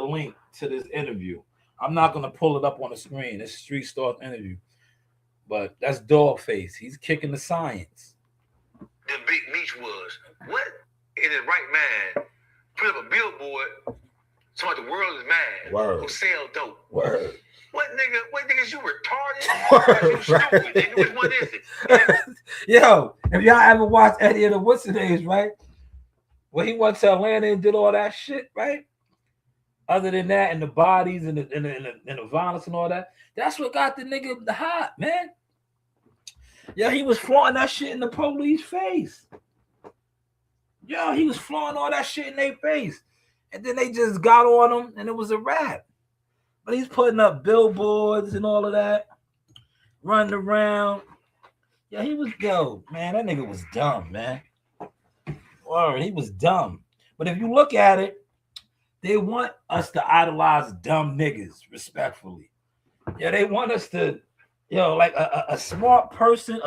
link to this interview. I'm not gonna pull it up on the screen. It's Street Stars interview. But that's Dogface. He's kicking the science. The Big Meech was. What in his right mind put up a billboard talking about the world is mad. Word. Who sell dope. Word. What niggas, you retarded? Word, You stupid, nigga. Which one is it? Yo, if y'all ever watched Eddie and the What's It Is, right? When he went to Atlanta and did all that shit, right? Other than that, and the bodies and the violence and all that, that's what got the nigga the hot, man. Yeah, he was flaunting that shit in the police face. Yo, he was flaunting all that shit in their face. And then they just got on him and it was a wrap. But he's putting up billboards and all of that. running around. Yeah, he was man. That nigga was dumb, man. Word, he was dumb. But if you look at it, they want us to idolize dumb niggas, respectfully. Yeah, they want us to, like a smart person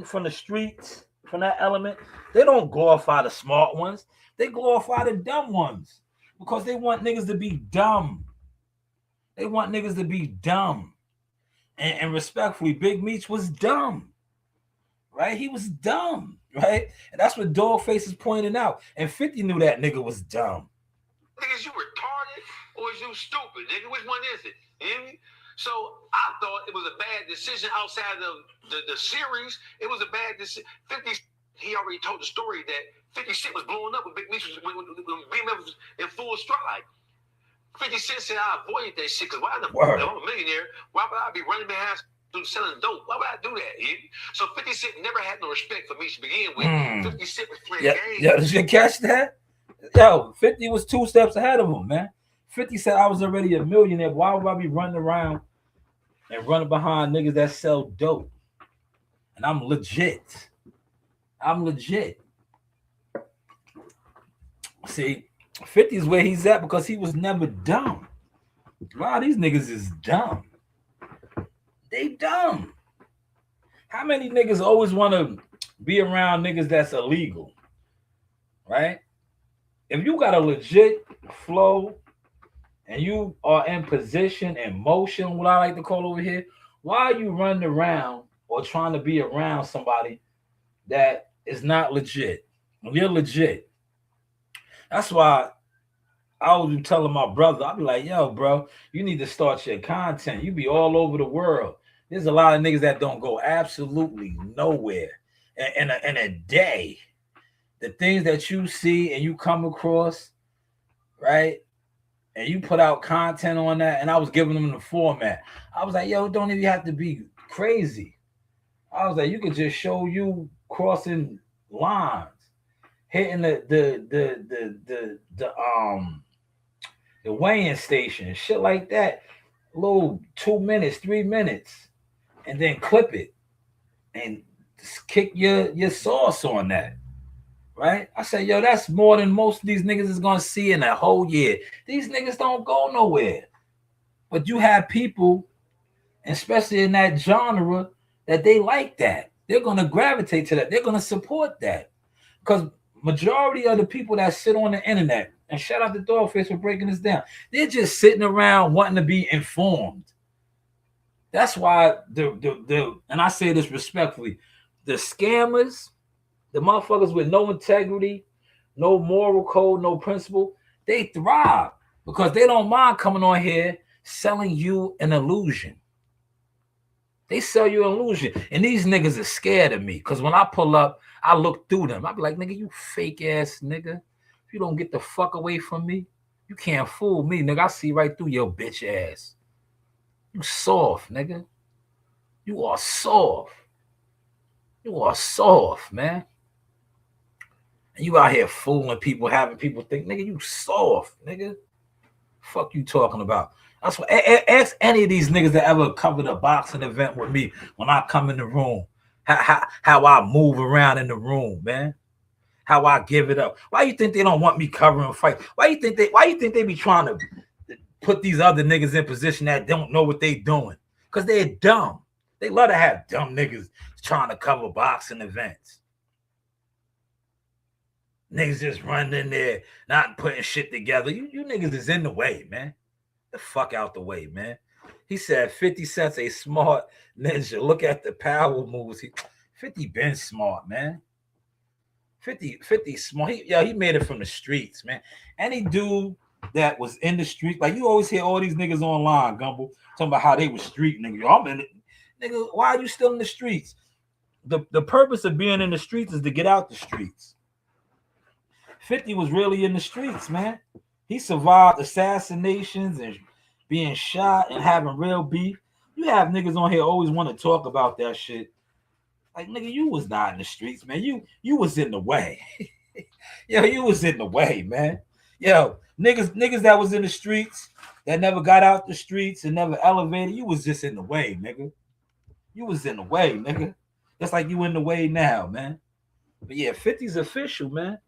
from the streets, from that element. They don't glorify the smart ones. They glorify the dumb ones because they want niggas to be dumb. They want niggas to be dumb. And respectfully, Big Meech was dumb, right? He was dumb, right? And that's what Dogface is pointing out. And 50 knew that nigga was dumb. Niggas, you retarded or is you stupid, nigga? Which one is it? You hear me? So I thought it was a bad decision outside of the series. It was a bad decision. 50, he already told the story that 50 Cent was blowing up when Big Meech when BMF was in full stride. 50 Cent said I avoided that shit because why the fuck I'm a millionaire? Why would I be running behind selling dope? Why would I do that? So 50 Cent never had no respect for me to begin with. 50 Cent was playing games. Yeah, did you catch that? Yo, 50 was 2 steps ahead of him, man. 50 said I was already a millionaire. Why would I be running around and running behind niggas that sell dope? And I'm legit. See, 50 is where he's at because he was never dumb. A lot of these niggas is dumb. They dumb. How many niggas always want to be around niggas that's illegal? Right? If you got a legit flow and you are in position and motion, what I like to call over here, why are you running around or trying to be around somebody that is not legit? When you're legit. That's why I was telling my brother, I'll be like, yo, bro, you need to start your content. You be all over the world. There's a lot of niggas that don't go absolutely nowhere. In a day, the things that you see and you come across, right? And you put out content on that, and I was giving them the format. I was like, yo, it don't even have to be crazy. I was like, you could just show you crossing lines, hitting the weighing station, shit like that. A little 2 minutes, 3 minutes, and then clip it and just kick your sauce on that. Right? I said, yo, that's more than most of these niggas is gonna see in a whole year. These niggas don't go nowhere. But you have people, especially in that genre, that they like that. They're gonna gravitate to that. They're gonna support that. Because majority of the people that sit on the internet, and shout out to Dogface for breaking this down, they're just sitting around wanting to be informed. That's why and I say this respectfully, the scammers, the motherfuckers with no integrity, no moral code, no principle, they thrive because they don't mind coming on here selling you an illusion. They sell you an illusion. And these niggas are scared of me because when I pull up, I look through them. I be like, nigga, you fake ass nigga. If you don't get the fuck away from me, you can't fool me, nigga. I see right through your bitch ass. You soft, nigga. You are soft. You are soft, man. And you out here fooling people, having people think, nigga, you soft, nigga. Fuck you talking about. That's what. Ask any of these niggas that ever covered a boxing event with me when I come in the room. How I move around in the room, man. How I give it up. Why you think they don't want me covering a fight? Why you think they be trying to put these other niggas in position that don't know what they doing? Because they're dumb. They love to have dumb niggas trying to cover boxing events. Niggas just running in there, not putting shit together. You niggas is in the way, man. The fuck out the way, man. He said 50 Cent's a smart ninja. Look at the power moves. 50 been smart, man. 50 smart. He made it from the streets, man. Any dude that was in the street, like you always hear all these niggas online, Gumbo, talking about how they was street niggas. I'm in it. Nigga, why are you still in the streets? The purpose of being in the streets is to get out the streets. 50 was really in the streets, man. He survived assassinations and being shot and having real beef. You have niggas on here always want to talk about that shit. Like, nigga, you was not in the streets, man. You was in the way. Yo, you was in the way, man. Yo, niggas that was in the streets, that never got out the streets and never elevated, you was just in the way, nigga. You was in the way, nigga. Just like you in the way now, man. But yeah, 50's official, man.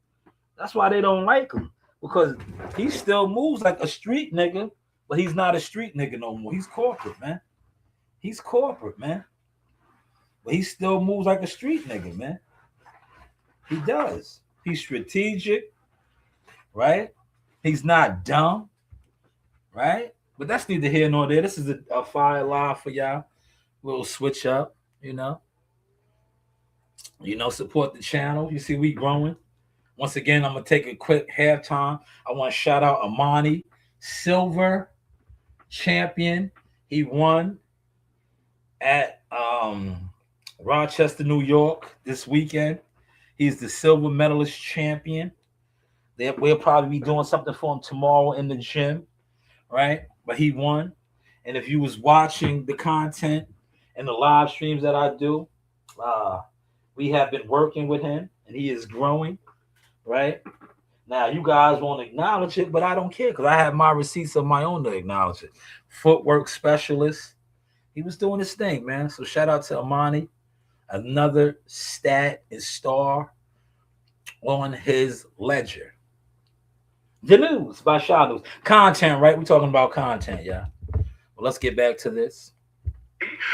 That's why they don't like him. Because he still moves like a street nigga, but he's not a street nigga no more. He's corporate, man. He's corporate, man. But he still moves like a street nigga, man. He does. He's strategic, right? He's not dumb, right? But that's neither here nor there. This is a fire live for y'all. Little switch up, you know. Support the channel. You see, we growing. Once again, I'm gonna take a quick halftime. I want to shout out Amani, silver champion. He won at Rochester, New York this weekend. He's the silver medalist champion. We'll probably be doing something for him tomorrow in the gym, right? But he won. And if you was watching the content and the live streams that I do, we have been working with him, and he is growing, right? Now, you guys won't acknowledge it, but I don't care because I have my receipts of my own to acknowledge it. Footwork specialist. He was doing his thing, man. So shout out to Amani, another stat and star on his ledger. The news by Shanewz. Content, right? We're talking about content, yeah. Well, let's get back to this.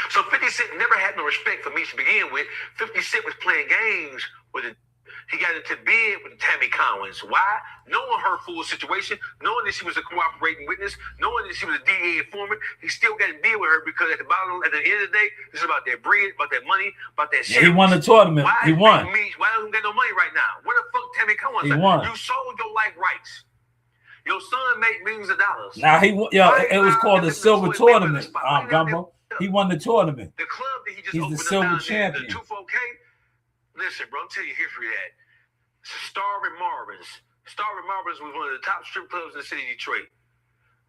So 50 Cent never had no respect for me to begin with. 50 Cent was playing games with it. He got into bed with Tammy Collins. Why? Knowing her full situation, knowing that she was a cooperating witness, knowing that she was a DA informant, he still got in bed with her because at the end of the day, this is about that bread, about that money, about that shit. Yeah, he won the tournament. He won. Why don't he got no money right now? Where the fuck Tammy Collins? He won. You sold your life rights. Your son made millions of dollars. Now it was called the Silver Tournament. Gumbo. He won the tournament. The club that he just He's opened the silver up champion. The 24K. Listen, bro, I'm telling you history of that. Starving Marvin's. Starving Marvin's was one of the top strip clubs in the city of Detroit.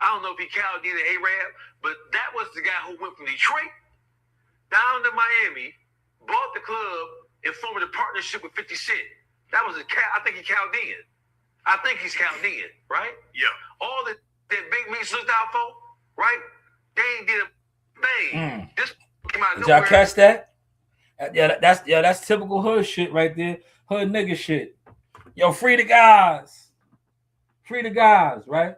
I don't know if he Chaldean or Arab, but that was the guy who went from Detroit down to Miami, bought the club, and formed a partnership with 50 Cent. That was I think he's Chaldean. I think he's Chaldean, right? Yeah. All that Big Meats looked out for, right? They ain't did a thing. This came out of Did y'all nowhere. catch that? That's typical hood shit right there. Hood nigga shit. Yo, free the guys. Free the guys, right?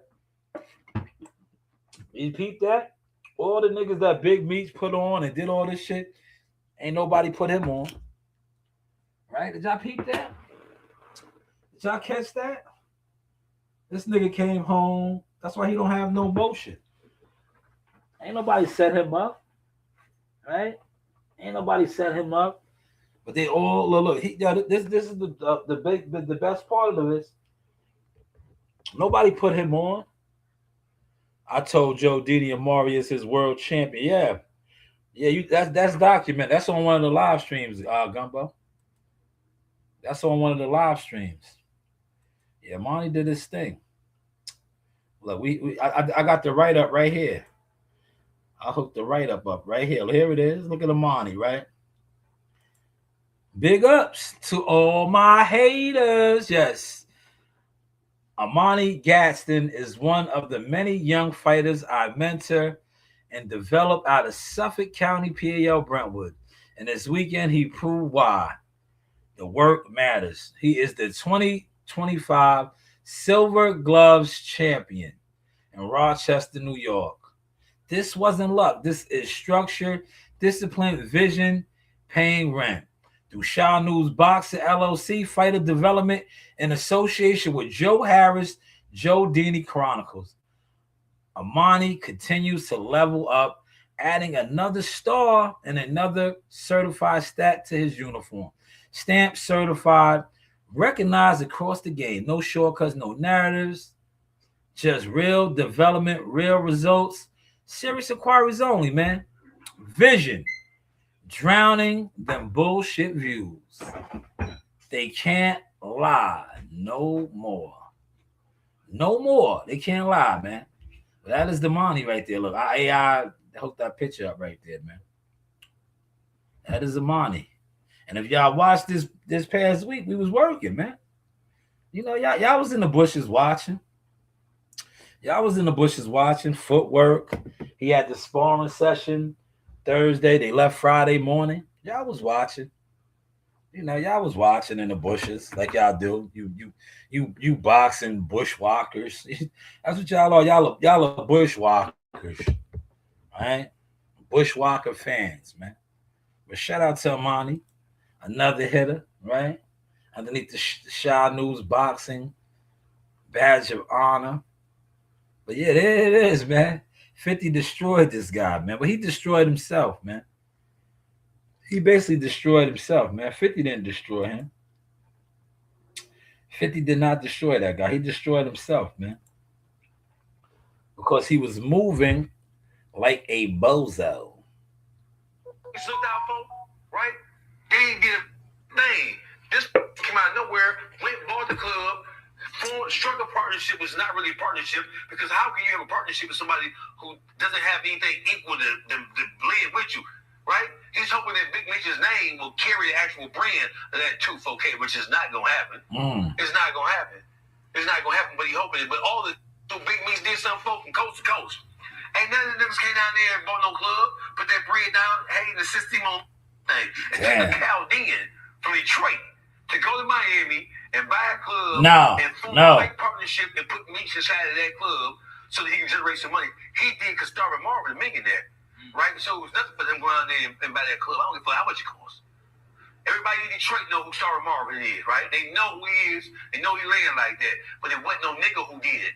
You peep that? All the niggas that Big Meats put on and did all this shit, ain't nobody put him on. Right? Did y'all peep that? Did y'all catch that? This nigga came home. That's why he don't have no motion. Ain't nobody set him up. Right? Ain't nobody set him up. But they all look. This is the best part of this. Nobody put him on. I told Joe Didi Amari is his world champion. Yeah. That's documented. That's on one of the live streams, Gumbo. That's on one of the live streams. Yeah, Monty did his thing. Look, I got the write up right here. I hooked the write up right here. Here it is. Look at Amani, right? Big ups to all my haters. Yes. Amani Gadsden is one of the many young fighters I mentor and develop out of Suffolk County, PAL Brentwood. And this weekend, he proved why. The work matters. He is the 2025 Silver Gloves champion in Rochester, New York. This wasn't luck. This is structure, discipline, vision, paying rent. Through Shanewz Boxing LLC, fighter development in association with Joe Harris, Joe Dini Chronicles. Amani continues to level up, adding another star and another certified stat to his uniform. Stamped, certified, recognized across the game. No shortcuts, no narratives, just real development, real results. Serious inquiries only, man. Vision. Drowning them bullshit views. They can't lie no more. No more. They can't lie, man. But that is the money right there. Look, I hooked that picture up right there, man. That is the money. And if y'all watched this past week, we was working, man. You know, y'all was in the bushes watching. Yeah, I was in the bushes watching footwork. He had the sparring session Thursday. They left Friday morning. Y'all was watching. Y'all was watching in the bushes like y'all do. You boxing bushwalkers. That's what y'all are. Y'all are bushwalkers, right? Bushwalker fans, man. But shout out to Amani, another hitter, right? Underneath the Shanewz boxing badge of honor. But yeah, there it is, man. 50 destroyed this guy, man. But he destroyed himself, man. He basically destroyed himself, man. 50 didn't destroy him. 50 did not destroy that guy. He destroyed himself, man. Because he was moving like a bozo. He's looked out for, right? They didn't get a thing. This came out of nowhere, went, bought the club, struck a partnership, was not really a partnership, because how can you have a partnership with somebody who doesn't have anything equal to blend with you, right? He's hoping that Big Mitch's name will carry the actual brand of that 2-4K, which is not going to happen. It's not going to happen. It's not going to happen, but he hoping it. But all the Big Mitch did something for from coast to coast. Ain't none of the niggas came down there and bought no club, put that bread down, hey, the system on thing. And took a Chaldean from Detroit to go to Miami and buy a club and form a fake partnership and put Meech inside of that club so that he can generate some money. He did because Starvin Marvin, the millionaire, right? So it was nothing for them going out there and buy that club. I don't give a fuck how much it costs. Everybody in Detroit know who Starvin Marvin is, right? They know who he is. They know he laying like that. But it wasn't no nigga who did it.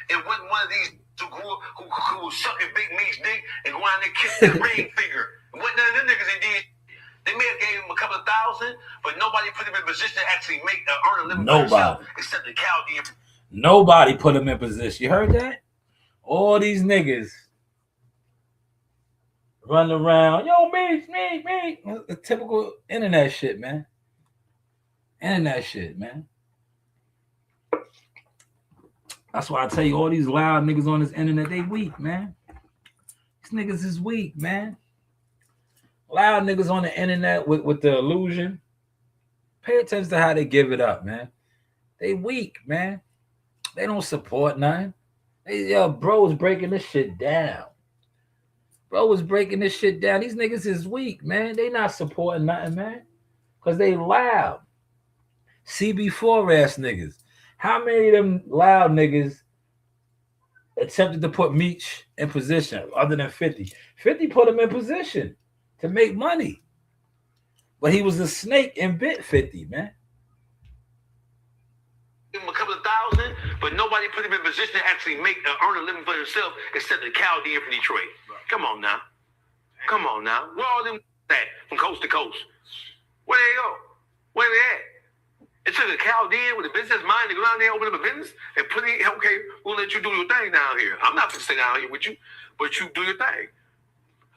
It wasn't one of these who was sucking Big Meech's dick and going out there kissing his ring finger. It wasn't none of them niggas that did. They may have gave him a couple of thousand, but nobody put him in a position to actually earn a living for himself except the Chaldean. Nobody put him in position. You heard that? All these niggas running around, yo, me. The typical internet shit, man. Internet shit, man. That's why I tell you, all these loud niggas on this internet, they weak, man. These niggas is weak, man. Loud niggas on the internet with the illusion. Pay attention to how they give it up, man. They weak, man. They don't support nothing. Bro is breaking this shit down. Bro was breaking this shit down. These niggas is weak, man. They not supporting nothing, man. Because they loud. CB4 ass niggas. How many of them loud niggas attempted to put Meech in position other than 50? 50 put him in position to make money. But he was a snake and bit 50, man. Give him a couple of thousand, but nobody put him in position to actually earn a living for himself except the Chaldean from Detroit. Come on now. Come on now. Where all them at from coast to coast? Where they go? Where they at? It took a Chaldean with a business mind to go down there, open up a business, and put in, okay, we'll let you do your thing down here. I'm not going to stay down here with you, but you do your thing.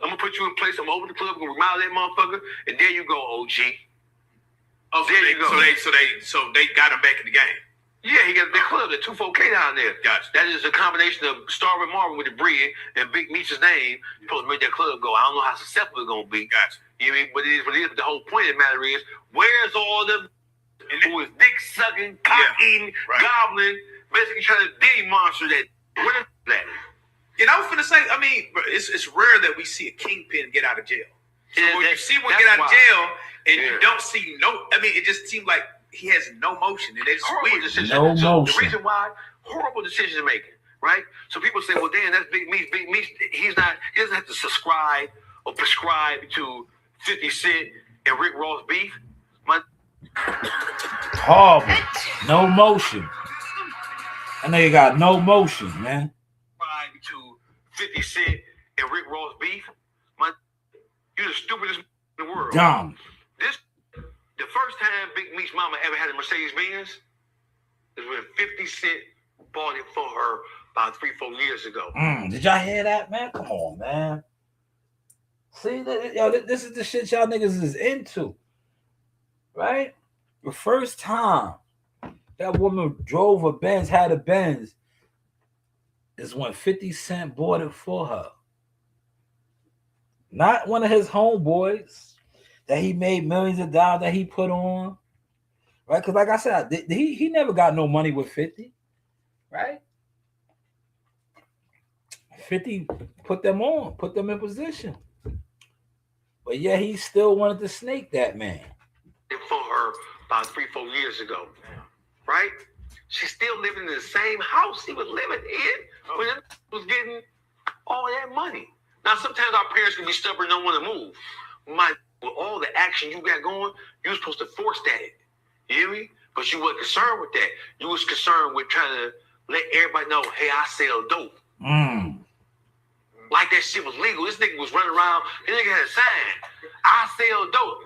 I'm going to put you in place. I'm going to open the club. I'm going to remodel that motherfucker. And there you go, OG. Oh, there you go. So they got him back in the game. Yeah, he got a big club, the 2-4K down there. Gotcha. That is a combination of Starvin Marvin with the bread and Big Meech's name. You're supposed to make that club go. I don't know how successful it's going to be. Gotcha. You know what I mean? But it is what it is. But the whole point of the matter is, where's all the who is dick sucking, cock eating, goblin, basically trying to diddy monster that? Where that? And I was gonna say, I mean, it's rare that we see a kingpin get out of jail. So when you see one get out of jail and you don't see it just seems like he has no motion, and it's horrible weird. decision. No motion. The reason why, horrible decision making, right? So people say, well, damn, that's Big Meech. Big Meech, he doesn't have to subscribe or prescribe to 50 Cent and Rick Ross beef. Horrible. No motion. I know you got no motion, man. To 50 Cent and Rick Ross beef. You're the stupidest in the world. Dumb. The first time Big Meech's mama ever had a Mercedes Benz is when 50 Cent bought it for her about 3-4 years ago. Did y'all hear that, man? Come on, man. See, this is the shit y'all niggas is into. Right? The first time that woman drove a Benz, had a Benz, is when 50 Cent bought it for her. Not one of his homeboys that he made millions of dollars that he put on. Right? Because like I said, he never got no money with 50. Right? 50 put them in position. But yeah, he still wanted to snake that man. For her about 3-4 years ago, right? She's still living in the same house he was living in when he was getting all that money. Now, sometimes our parents can be stubborn, don't want to move. With all the action you got going, you were supposed to force that. You hear me? But you weren't concerned with that. You was concerned with trying to let everybody know, hey, I sell dope. Like that shit was legal. This nigga was running around. This nigga had a sign. I sell dope.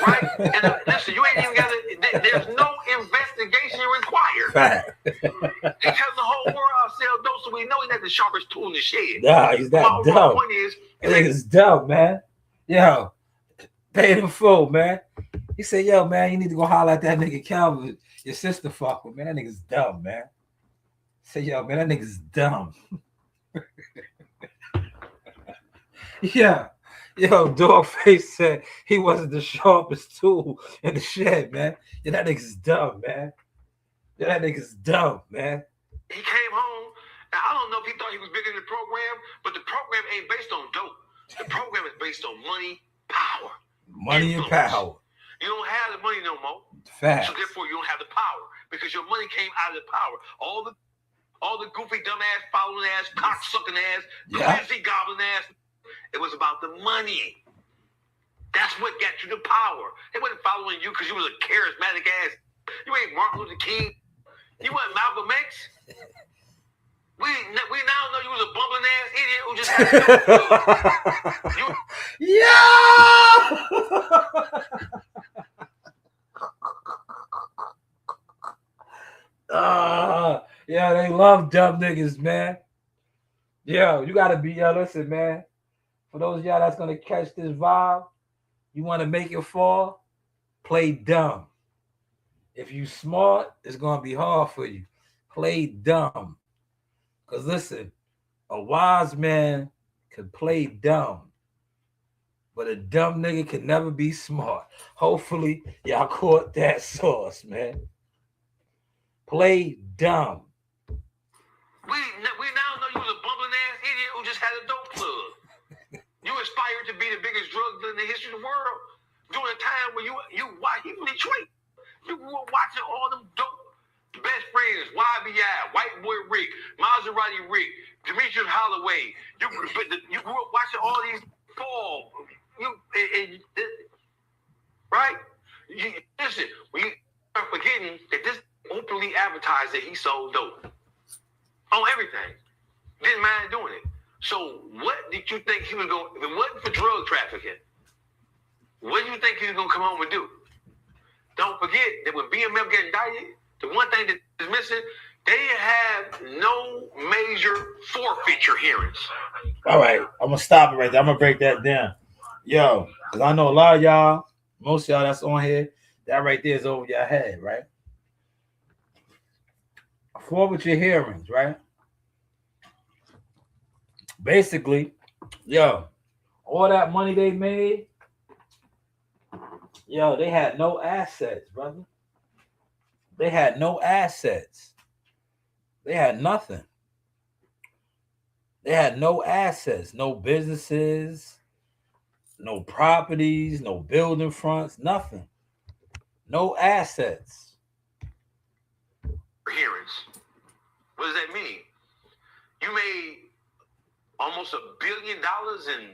Right? And listen, you ain't even got to, there's no investigation required. Fact. He telling the whole world I sell dope, so we know he's not the sharpest tool in the shed. Nah, he's that dumb. My point is, that nigga's dumb, man. Yo, paid him full, man. He said, yo, man, you need to go holler at that nigga Calvin. Your sister fuck with, man. That nigga's dumb, man. Say, yo, man, that nigga's dumb. Yeah. Yo, Dogface said he wasn't the sharpest tool in the shed, man. Yeah, that nigga's dumb, man. Yeah, that nigga's dumb, man. He came home, and I don't know if he thought he was bigger than the program, but the program ain't based on dope. The program is based on money, power. Money influence. And power. You don't have the money no more. Facts. So therefore, you don't have the power because your money came out of the power. All the goofy, dumb ass, following ass, cock sucking ass, crazy goblin ass. It was about the money. That's what got you the power. They wasn't following you because you was a charismatic ass. You ain't Martin Luther King. You wasn't Malcolm X. We now know you was a bumbling ass idiot who just had to Yeah, they love dumb niggas, man. Yo, you gotta be, listen, man. For those of y'all that's gonna catch this vibe, you want to make it fall, play dumb. If you smart, it's gonna be hard for you. Play dumb. Cause listen, a wise man can play dumb, but a dumb nigga can never be smart. Hopefully, y'all caught that sauce, man. Play dumb. We now know you was a bumbling ass idiot who just had a dope plug. You aspired to be the biggest drug dealer in the history of the world during a time when you from Detroit. You grew up watching all them dope best friends, YBI, White Boy Rick, Maserati Rick, Demetrius Holloway. You grew up watching all these fall. Right? Listen, we are forgetting that this openly advertised that he sold dope on everything. Didn't mind doing it. So what did you think he was going to, if it wasn't for drug trafficking, what do you think he was going to come home and do? Don't forget that when BMF got indicted, the one thing that is missing, they have no major forfeiture hearings. All right, I'm going to stop it right there. I'm going to break that down. Yo, because I know a lot of y'all, most of y'all that's on here, that right there is over your head, right? Forfeiture hearings, right? Basically, yo, all that money they made, yo, they had no assets, brother. They had no assets. They had nothing. They had no assets, no businesses, no properties, no building fronts, nothing. No assets. Hearings. What does that mean? You made almost $1 billion in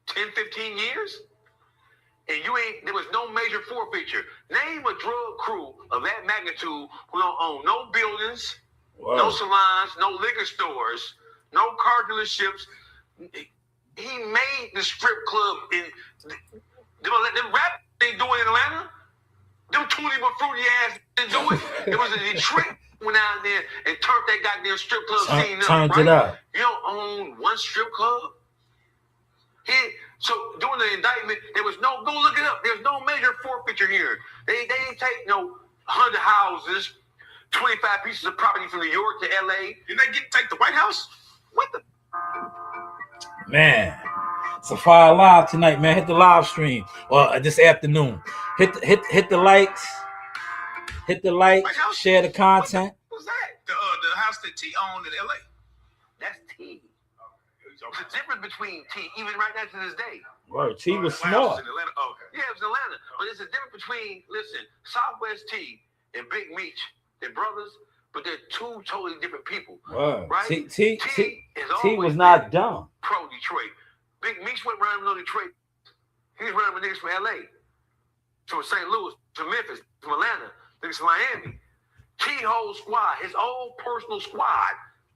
10, 15 years? And there was no major forfeiture. Name a drug crew of that magnitude who don't own no buildings, no salons, no liquor stores, no car dealerships. He made the strip club in them rap they do in Atlanta. Them 20 but fruity ass didn't do it. It was a Detroit went out there and turned that goddamn strip club scene up, right? It up. You don't own one strip club? So during the indictment, there was no, go look it up. There's no major forfeiture here. They ain't take no 100 houses, 25 pieces of property from New York to LA. Did they take the White House? What the? Man, Safari Live tonight, man. Hit the live stream or this afternoon. Hit the likes. Hit the likes. Share the content. What was that? The house that T owned in LA. That's T. The difference between T, even right now to this day. Word, T was Wow, smart. in Atlanta. Oh, okay. Yeah, it was Atlanta. But there's a difference between, listen, Southwest T and Big Meech. They're brothers, but they're two totally different people. Word. Right? T is was always not dumb. pro Detroit. Big Meech went around with Detroit. He was running with niggas from LA, from St. Louis, to Memphis, from Atlanta, niggas from Miami. T-Whole squad, his own personal squad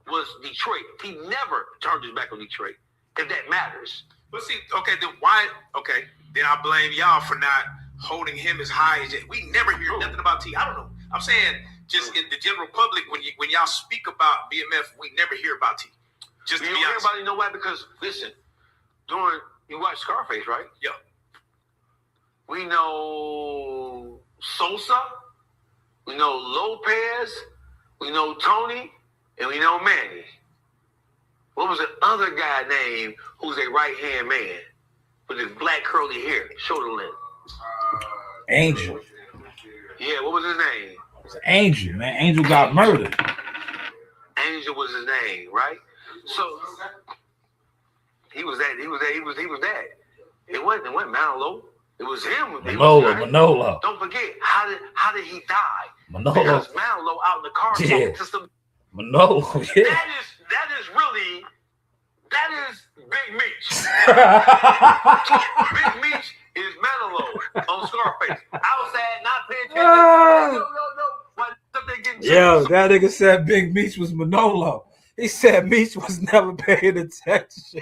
was Detroit. He never turned his back on Detroit, if that matters. But see, okay, then why? Okay, then I blame y'all for not holding him as high as it. We never hear nothing about T. I don't know. I'm saying just in the general public, when y'all speak about BMF, we never hear about T. Just to be honest. Everybody know why? Because listen, during you watch Scarface, right? Yeah. We know Sosa, we know Lopez, we know Tony, and we know Manny. What was the other guy named who's a right-hand man with his black curly hair, shoulder length? Angel. Yeah, what was his name? It's Angel, man. Angel got murdered. Angel was his name, right? So he was that. It wasn't Manolo. It was him. Manolo. Don't forget, how did he die? Manolo. Because Manolo out in the car talking to some. Manolo, yeah. That is Big Meech. Big Meech is Manolo on Scarface. Outside, not paying attention. No. Yo, that nigga said Big Meech was Manolo. He said Meech was never paying attention.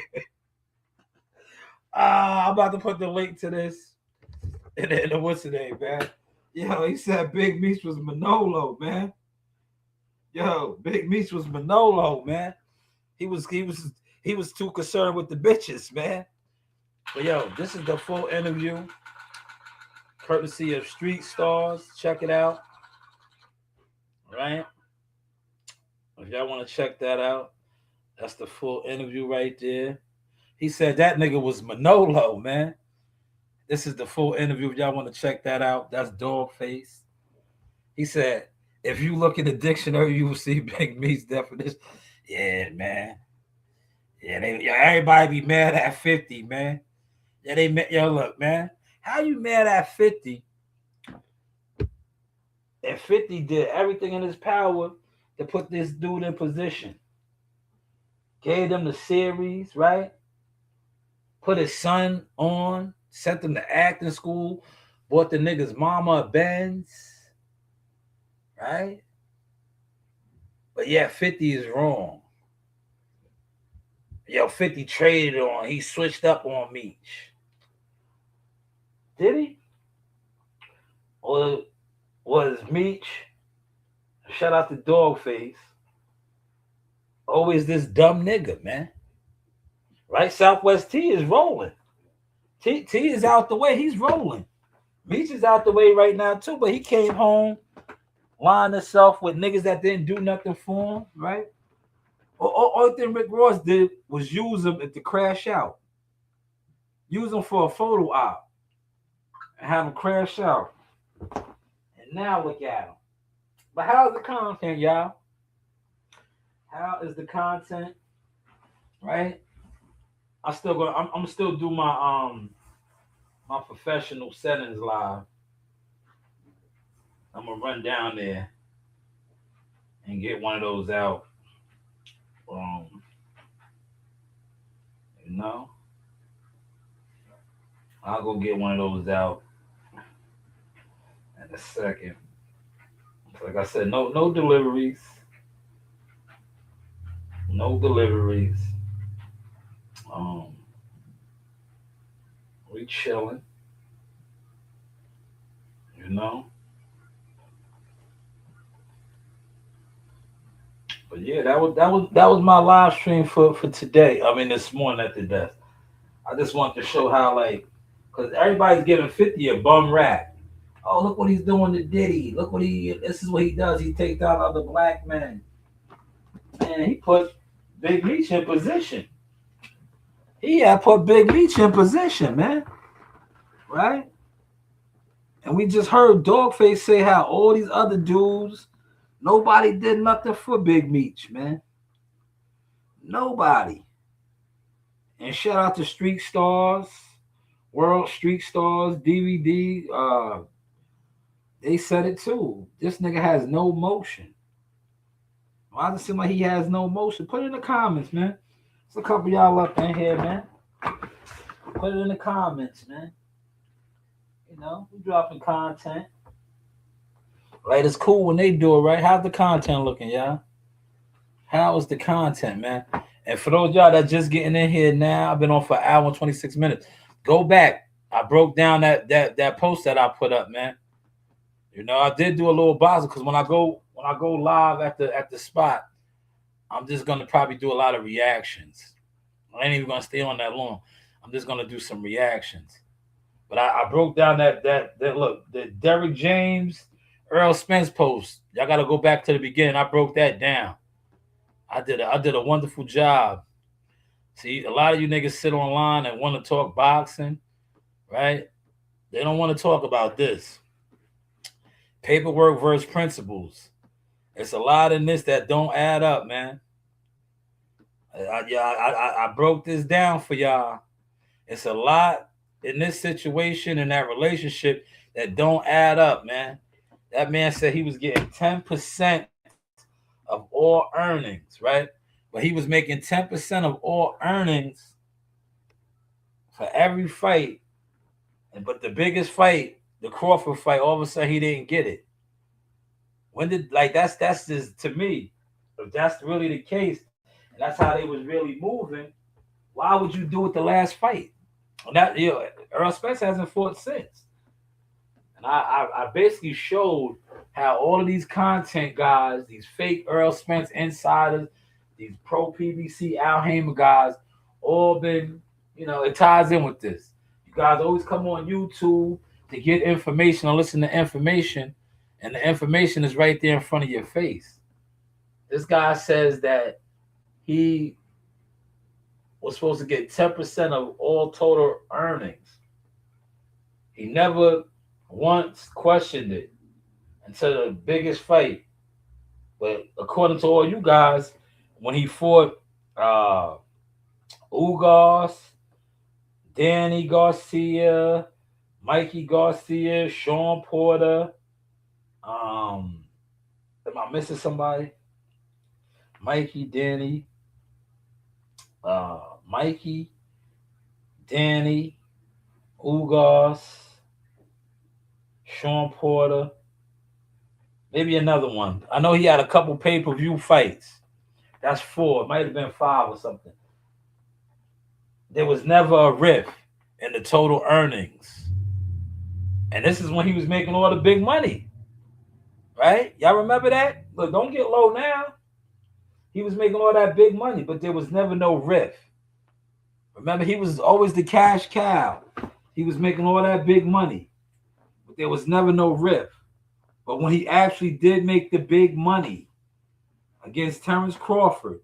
I'm about to put the link to this in the what's the name, man. Yo, he said Big Meech was Manolo, man. Yo, Big Meech was Manolo, man. He was too concerned with the bitches, man. But yo, this is the full interview, courtesy of Street Stars. Check it out. All right. If y'all want to check that out, that's the full interview right there. He said that nigga was Manolo, man. This is the full interview. If y'all want to check that out, that's Dogface. He said, if you look in the dictionary, you will see Big Meech's definition. Yeah, man. Yeah, everybody be mad at 50, man. Yeah, look, man. How you mad at 50? And 50 did everything in his power to put this dude in position. Gave them the series, right? Put his son on, sent him to acting school, bought the nigga's mama a Benz, right? But yeah, 50 is wrong. Yo, 50 traded on. He switched up on Meech. Did he? Or was Meech, shout out to Dogface, always this dumb nigga, man? Right? Southwest T is rolling. T is out the way. He's rolling. Meech is out the way right now, too, but he came home, lined himself with niggas that didn't do nothing for him, right? All thing Rick Ross did was use him to crash out. Use him for a photo op. And have him crash out. And now look at him. But how's the content, y'all? How is the content? Right? I'm still do my my professional settings live. I'm gonna run down there and get one of those out. You know, I'll go get one of those out in a second. Like I said, no deliveries. No deliveries. We chilling. You know? But yeah, that was my live stream for today. I mean this morning at the desk. I just wanted to show how because everybody's giving 50 a bum rap. Oh, look what he's doing to Diddy. This is what he does. He takes out other black men. Man, he put Big Meech in position. He had put Big Meech in position, man. Right? And we just heard Dogface say how all these other dudes, nobody did nothing for Big Meech, man. Nobody. And shout out to Street Stars, World Street Stars, DVD. They said it too. This nigga has no motion. Why does it seem like he has no motion? Put it in the comments, man. There's a couple of y'all up in here, man. Put it in the comments, man. You know, we dropping content. Right, it's cool when they do it, right? How's the content looking, y'all? How is the content, man? And for those y'all that just getting in here now, I've been on for an hour and 26 minutes. Go back. I broke down that post that I put up, man. You know, I did do a little box because when I go live at the spot, I'm just gonna probably do a lot of reactions. I ain't even gonna stay on that long. I'm just gonna do some reactions. But I broke down that look, the Derrick James, Earl Spence post. Y'all gotta go back to the beginning. I broke that down. I did a wonderful job. See, a lot of you niggas sit online and want to talk boxing, right? They don't want to talk about this. Paperwork versus principles. It's a lot in this that don't add up, man. I broke this down for y'all. It's a lot in this situation, in that relationship, that don't add up, man. That man said he was getting 10% of all earnings, right? But he was making 10% of all earnings for every fight. But the biggest fight, the Crawford fight, all of a sudden he didn't get it. When did, like, that's just, to me, if that's really the case, and that's how they was really moving, why would you do it the last fight? And that, you know, Earl Spence hasn't fought since. And I basically showed how all of these content guys, these fake Earl Spence insiders, these pro PBC Al Hamer guys, all been, you know, it ties in with this. You guys always come on YouTube to get information or listen to information, and the information is right there in front of your face. This guy says that he was supposed to get 10% of all total earnings. He never once questioned it until the biggest fight. But according to all you guys, when he fought Ugas, Danny Garcia, Mikey Garcia, Sean Porter, am I missing somebody? Mikey, Danny, Mikey, Danny, Ugas, Sean Porter, maybe another one. I know he had a couple pay-per-view fights. That's 4. It might have been 5 or something. There was never a riff in the total earnings. And this is when he was making all the big money. Right? Y'all remember that? Look, don't get low now. He was making all that big money, but there was never no riff. Remember, he was always the cash cow. He was making all that big money, but there was never no riff. But when he actually did make the big money against Terrence Crawford,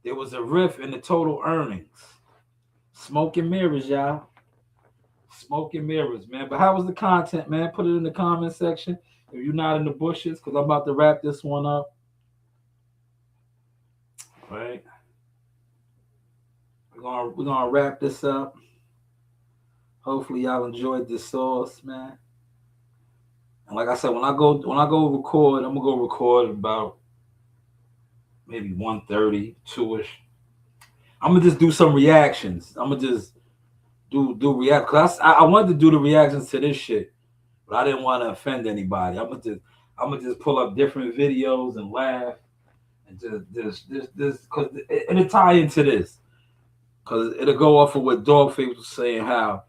there was a riff in the total earnings. Smoke and mirrors, y'all. Smoke and mirrors, man. But how was the content, man? Put it in the comment section if you're not in the bushes, because I'm about to wrap this one up. All right. We're gonna wrap this up. Hopefully y'all enjoyed this sauce, man. And like I said, when I go record, I'm gonna go record about maybe 1:30, 2ish. I'm gonna just do some reactions. I'm gonna just do react. Cause I wanted to do the reactions to this shit, but I didn't want to offend anybody. I'm gonna just pull up different videos and laugh and just because it'll tie into this. Because it'll go off of what Dogface was saying, how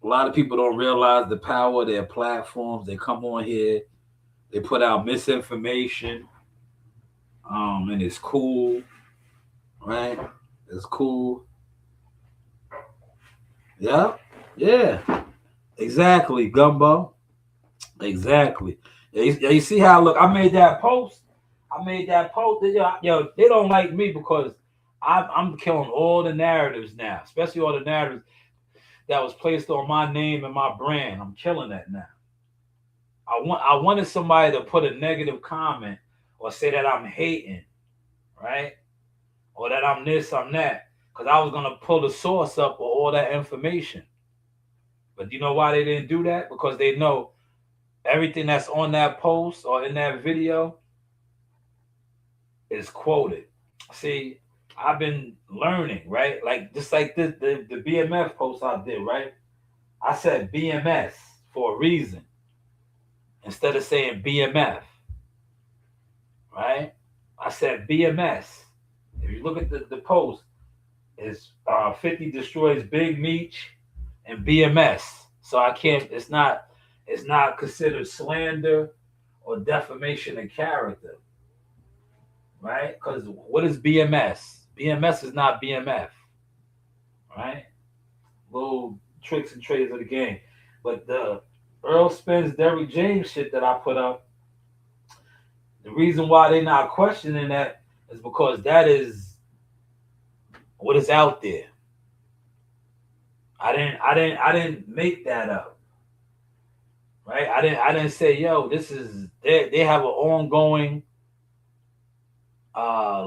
a lot of people don't realize the power of their platforms. They come on here, they put out misinformation, and it's cool, right? It's cool. Yeah, exactly, Gumbo. Exactly. You see how, look, I made that post. Yo, they don't like me because I'm killing all the narratives now, especially all the narratives that was placed on my name and my brand. I'm killing that now. I wanted somebody to put a negative comment or say that I'm hating, right? or that I'm this, I'm that. Because I was gonna pull the source up with all that information. But you know why they didn't do that? Because they know everything that's on that post or in that video is quoted. See, I've been learning, right? Like just like this, the BMF post I did, right? I said BMS for a reason instead of saying BMF, right? I said BMS. If you look at the post, it's 50 destroys Big Meech and BMS. So I can't. It's not considered slander or defamation of character, right? Because what is BMS? BMS is not BMF, right? Little tricks and trades of the game. But the Earl Spence, Derrick James shit that I put up, the reason why they're not questioning that is because that is what is out there. I didn't make that up. Right? I didn't say, yo, this is they have an ongoing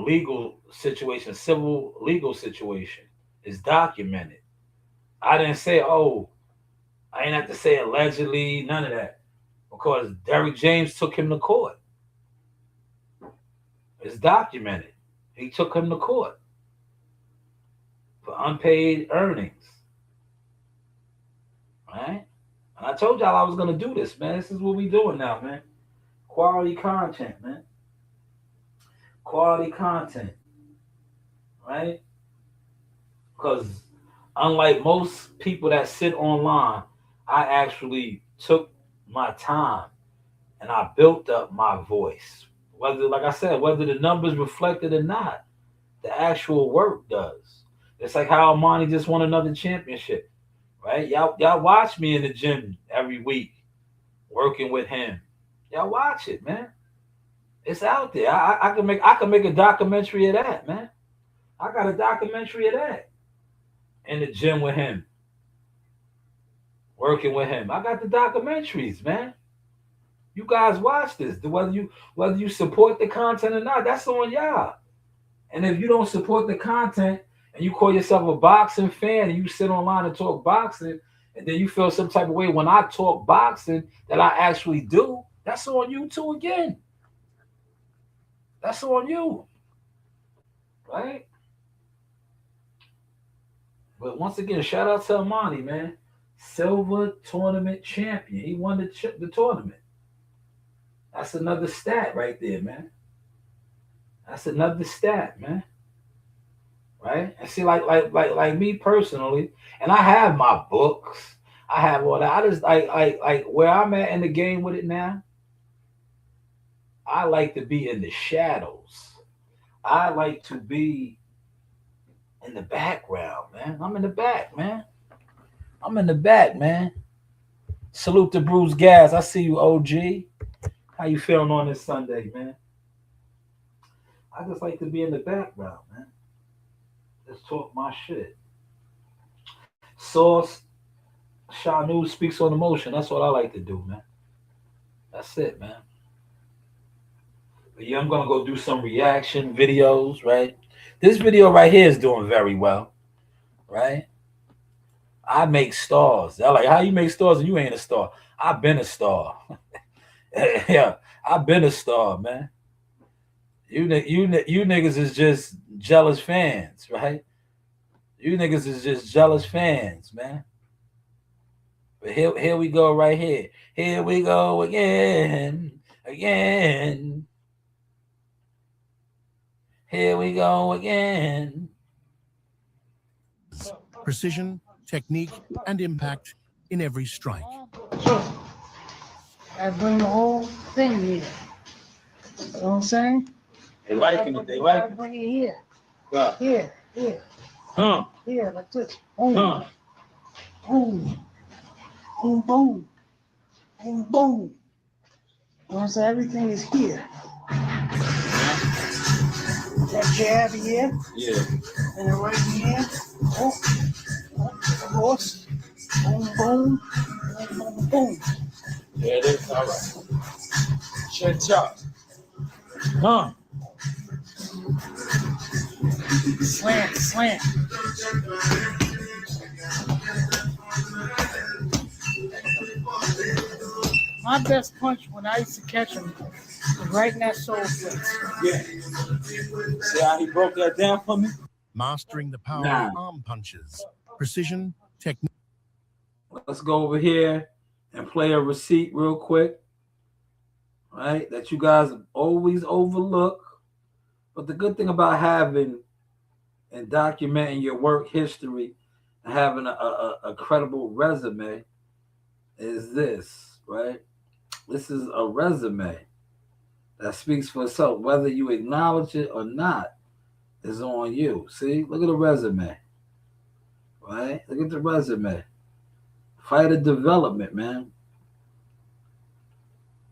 legal situation, civil legal situation. It's documented. I didn't say, oh, I ain't have to say allegedly, none of that. Because Derrick James took him to court. It's documented. He took him to court for unpaid earnings. Right? And I told y'all I was gonna do this, man. This is what we doing now, man. Quality content, man. Quality content. Right? Because unlike most people that sit online, I actually took my time and I built up my voice. Whether, like I said, whether the numbers reflect it or not, the actual work does. It's like how Armani just won another championship, right? Y'all watch me in the gym every week, working with him. Y'all watch it, man. It's out there. I can make a documentary of that, man. I got a documentary of that in the gym with him, working with him. I got the documentaries, man. You guys watch this. Whether you support the content or not, that's on y'all. And if you don't support the content and you call yourself a boxing fan and you sit online and talk boxing, and then you feel some type of way when I talk boxing that I actually do, that's on you too again. That's on you. Right? But once again, shout out to Armani, man. Silver tournament champion. He won the tournament. That's another stat right there, man. That's another stat, man. Right? And see, like me personally, and I have my books. I have all that. I just like where I'm at in the game with it now. I like to be in the shadows. I like to be in the background, man. I'm in the back, man. I'm in the back, man. Salute to Bruce Gas. I see you, OG. How you feeling on this Sunday, man? I just like to be in the background, man. Just talk my shit. Source, Shanewz speaks on emotion. That's what I like to do, man. That's it, man. But yeah, I'm gonna go do some reaction videos, right? This video right here is doing very well, right? I make stars. They're like, how you make stars and you ain't a star? I've been a star. Yeah, I've been a star, man. You niggas is just jealous fans, right? You niggas is just jealous fans, man. But here we go right here. Here we go again. Here we go again. Precision, technique, and impact in every strike. I bring the whole thing here. You know what I'm saying? They liking it. They I like it. bring it here. Wow. Here. Huh. Here, like this. Boom. Huh. Boom. Boom, boom. Boom, boom. You know what I'm saying? Everything is here. That jab here. Yeah. And the right here. Oh. Of course. Boom, boom. Boom, boom, boom. There it is. All right. Check chop. Huh. Slant. My best punch when I used to catch him was right in that soul flex. Yeah. See how he broke that down for me? Mastering the power Nah. of arm punches, precision, technique. Let's go over here and play a receipt real quick, right? That you guys always overlook. But the good thing about having and documenting your work history and having a credible resume is this, right? This is a resume that speaks for itself. Whether you acknowledge it or not is on you. See, look at the resume, right? Look at the resume. Fighter development, man.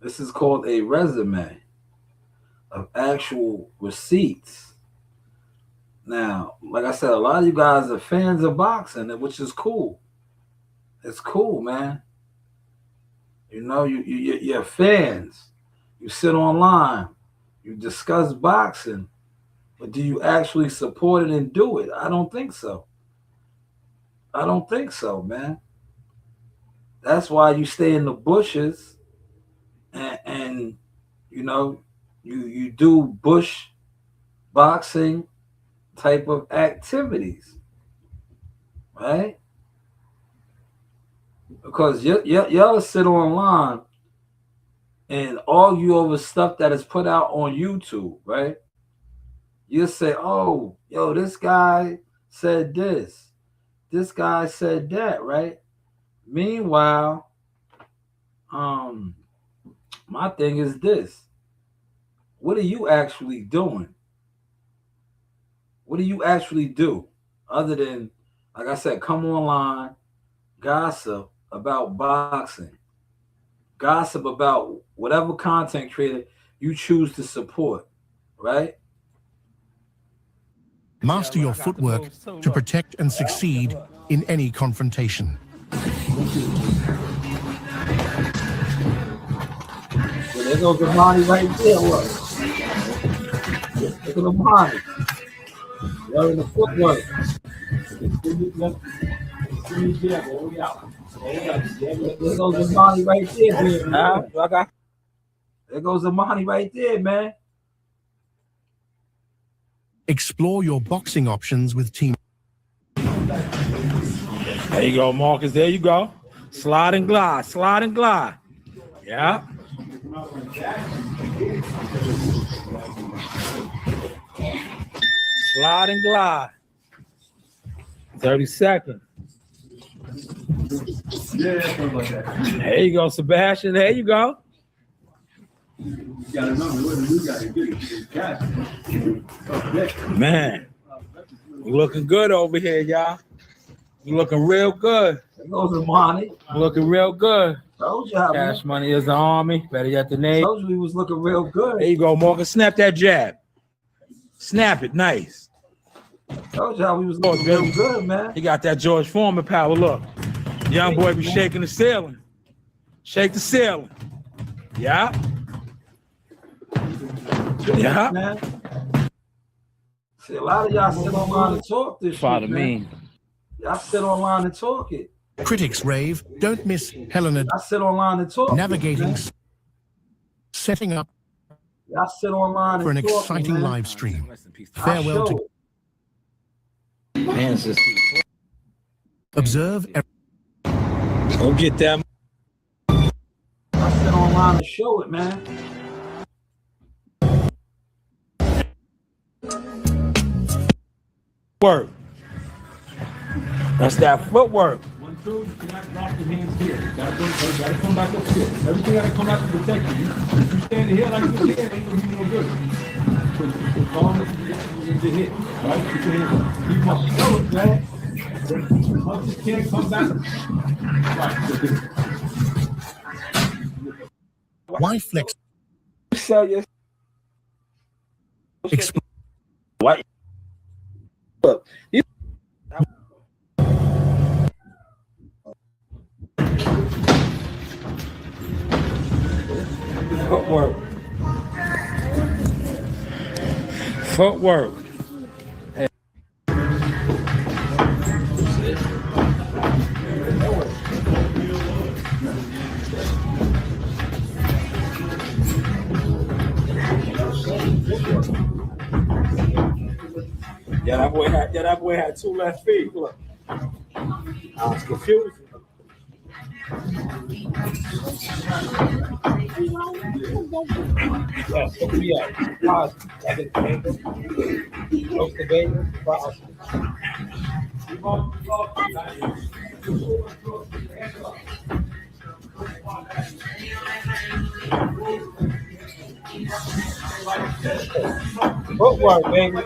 This is called a resume of actual receipts. Now, like I said, a lot of you guys are fans of boxing, which is cool. It's cool, man. You know, you're fans. You sit online. You discuss boxing. But do you actually support it and do it? I don't think so. I don't think so, man. That's why you stay in the bushes and you know, you do bush boxing type of activities, right? Because y'all sit online and argue over stuff that is put out on YouTube, right? You say, oh, yo, this guy said this guy said that, right? Meanwhile, my thing is this. What are you actually doing? What do you actually do other than, like I said, come online, gossip about boxing, gossip about whatever content creator you choose to support, right? Master your footwork to protect and succeed in any confrontation. Well, there goes the money right there. Look at the money. They're in the footwork. There goes the money right there, man. There goes the money right there, man. Explore your boxing options with team. There you go, Marcus. There you go. Slide and glide. Slide and glide. Yeah. Slide and glide. 30 seconds. There you go, Sebastian. There you go. Man, we looking good over here, y'all. We looking real good. There goes the money. Looking real good. Told you how, Cash man. Money is the army. Better yet the name. Told you he was looking real good. There you go, Marcus. Snap that jab. Snap it. Nice. Told you how he was looking real good, man. He got that George Foreman power. Look. Young boy be shaking the ceiling. Shake the ceiling. Yeah. Yeah. Man. See, a lot of y'all sit online and talk this shit, man. Y'all sit online and talk it. Critics rave. Don't miss Helena. I sit online and talk. Navigating, setting up. I sit online for an and talk, exciting man. live stream. Farewell to. Observe. Go get that. I sit online and show it, man. Work. That's that footwork. 1, 2, you cannot drop your hands here. You gotta come back up here. Everything gotta come back to protect you. If you stand here like this, it ain't gonna be no good. So you get hit, right? Put your hands up. You must show it, man. Punches can't come back. Right. Why flex? Sell your. Explore. What? Look. Footwork. Footwork. that boy had two left feet. Look, I was confused. Yeah, hook me up. Pause. I get the bagel. Roast the bagel. Pause. Footwork, baby.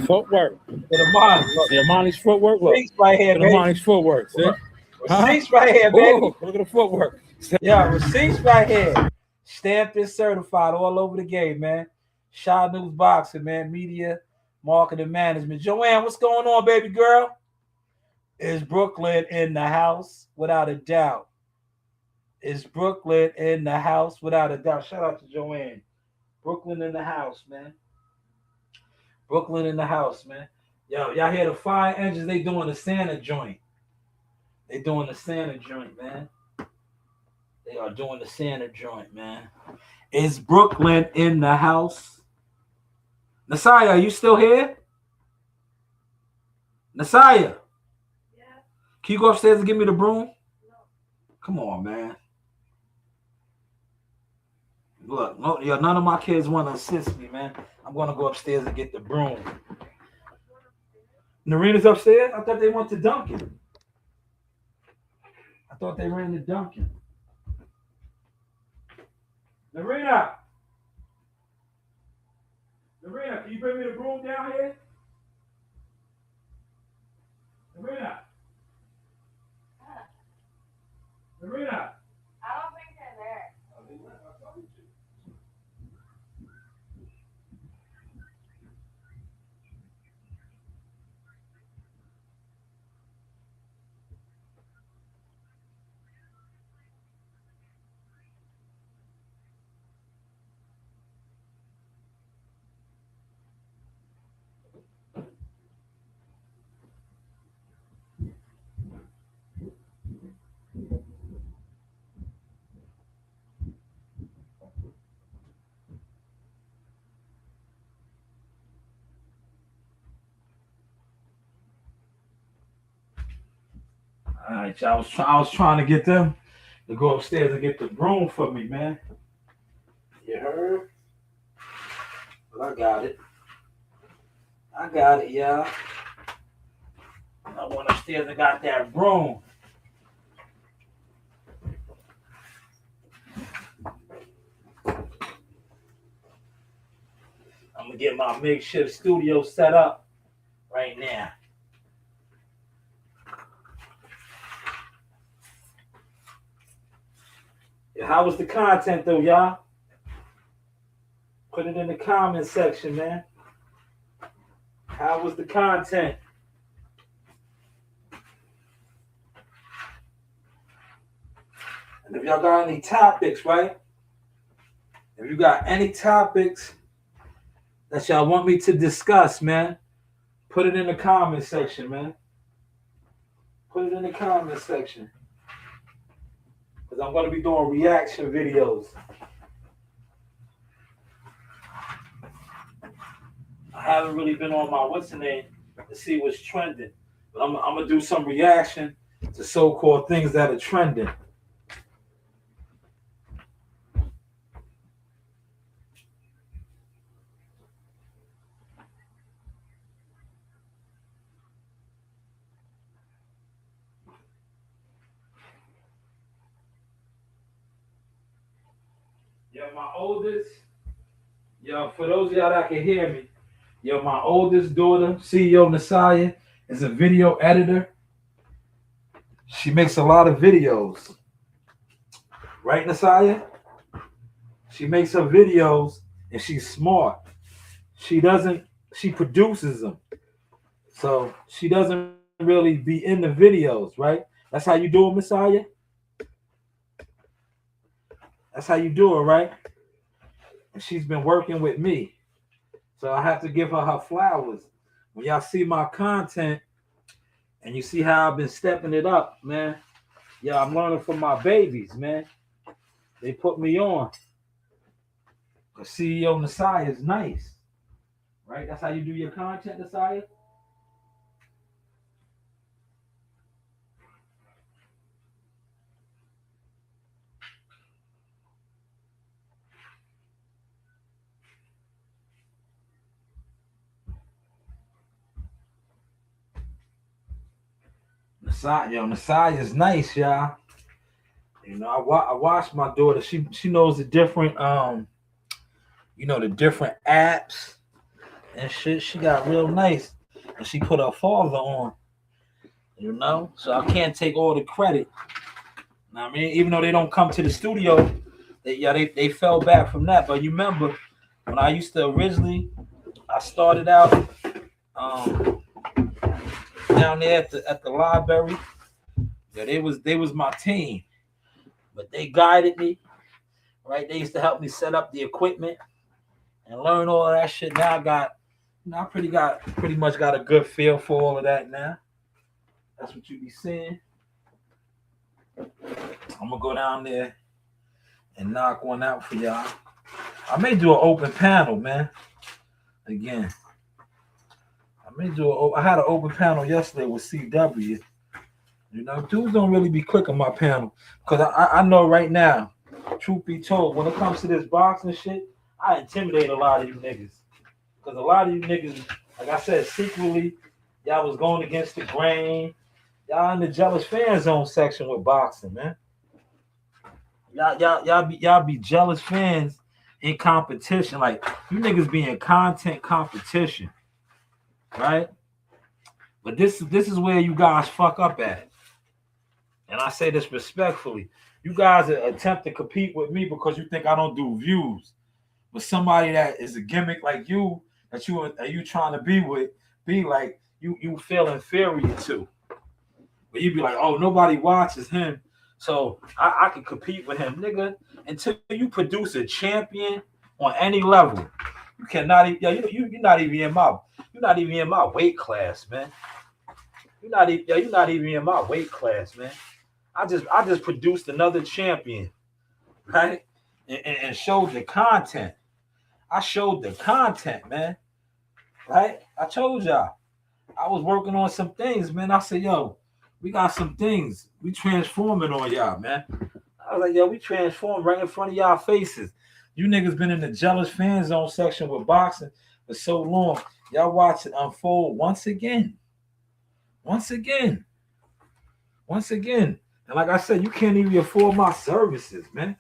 Footwork. To the Monty. Look. The Monty's footwork. Look. Receipts right here, baby. The Monty's footwork. See? Receipts right here, baby. Ooh, look at the footwork. Yeah, receipts right here. Stamped and certified all over the game, man. Shanewz Boxing, man. Media, marketing management. Joanne, what's going on, baby girl? Is Brooklyn in the house? Without a doubt. Is Brooklyn in the house? Without a doubt. Shout out to Joanne. Brooklyn in the house, man. Brooklyn in the house, man. Yo, y'all hear the fire engines? They doing the Santa joint. They doing the Santa joint, man. They are doing the Santa joint, man. Is Brooklyn in the house? Nasaya, are you still here? Nasaya? Yeah. Can you go upstairs and give me the broom? No. Come on, man. Look, no, yeah, none of my kids want to assist me, man. I'm going to go upstairs and get the broom. Narina's upstairs? I thought they went to Duncan. I thought they ran to Duncan. Narina, can you bring me the broom down here? Narina. Narina. I don't think they're there. All right, I was trying to get them to go upstairs and get the broom for me, man. You heard? Well, I got it. I got it, y'all. I went upstairs and got that broom. I'm gonna get my makeshift studio set up right now. Yeah, how was the content though, y'all? Put it in the comment section, man. How was the content? And if y'all got any topics, right? If you got any topics that y'all want me to discuss, man, put it in the comment section, man. Put it in the comment section. Because I'm going to be doing reaction videos. I haven't really been on my what's the name to see what's trending. But I'm going to do some reaction to so-called things that are trending. Yo, my oldest, for those of y'all that can hear me, my oldest daughter, CEO Nasaya, is a video editor. She makes a lot of videos. Right, Nasaya? She makes her videos and she's smart. She produces them. So she doesn't really be in the videos, right? That's how you do it, Messiah? That's how you do it, right? And she's been working with me. So I have to give her flowers. When y'all see my content and you see how I've been stepping it up, man, Yeah, I'm learning from my babies, man. They put me on. The CEO Nasai is nice, right? That's how you do your content, Nasai. Nasai, yo, Nasai is nice, y'all. You know, I watched my daughter. She knows the different the different apps and shit. She got real nice, and she put her father on. You know, so I can't take all the credit. I mean, even though they don't come to the studio, they fell back from that. But you remember when I used to originally, I started out um, down there at the library. Yeah, they was my team, but they guided me. Right, they used to help me set up the equipment and learn all of that shit. Now I got, I pretty much got a good feel for all of that now. That's what you be seeing. I'm gonna go down there and knock one out for y'all. I may do an open panel, man. Again, I had an open panel yesterday with CW. You know, dudes don't really be quick on my panel because I know right now, truth be told, when it comes to this boxing shit, I intimidate a lot of you niggas. Because a lot of you niggas, like I said, secretly, y'all was going against the grain. Y'all in the jealous fan zone section with boxing, man. Y'all be jealous fans in competition. Like you niggas be in content competition, right? But this is where you guys fuck up at. And I say this respectfully. You guys attempt to compete with me because you think I don't do views. But somebody that is a gimmick like you, that you trying to be with, be like you feel inferior to. But you be like, oh, nobody watches him, so I can compete with him, nigga. Until you produce a champion on any level, you cannot. You're not even in my weight class, man. You're not even in my weight class, man. I just produced another champion, right? And showed the content. I showed the content, man. Right? I told y'all. I was working on some things, man. I said, yo, we got some things. We transforming on y'all, man. I was like, yo, we transformed right in front of y'all faces. You niggas been in the jealous fan zone section with boxing for so long. Y'all watch it unfold once again. Once again. Once again. And like I said, you can't even afford my services, man.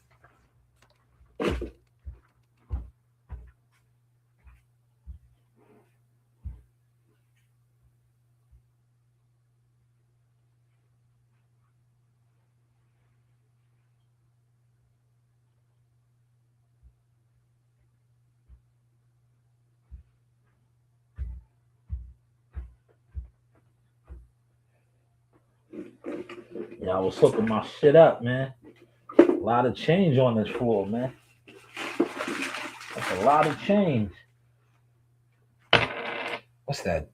Yeah, I was hooking my shit up, man. A lot of change on this floor, man. That's a lot of change. What's that?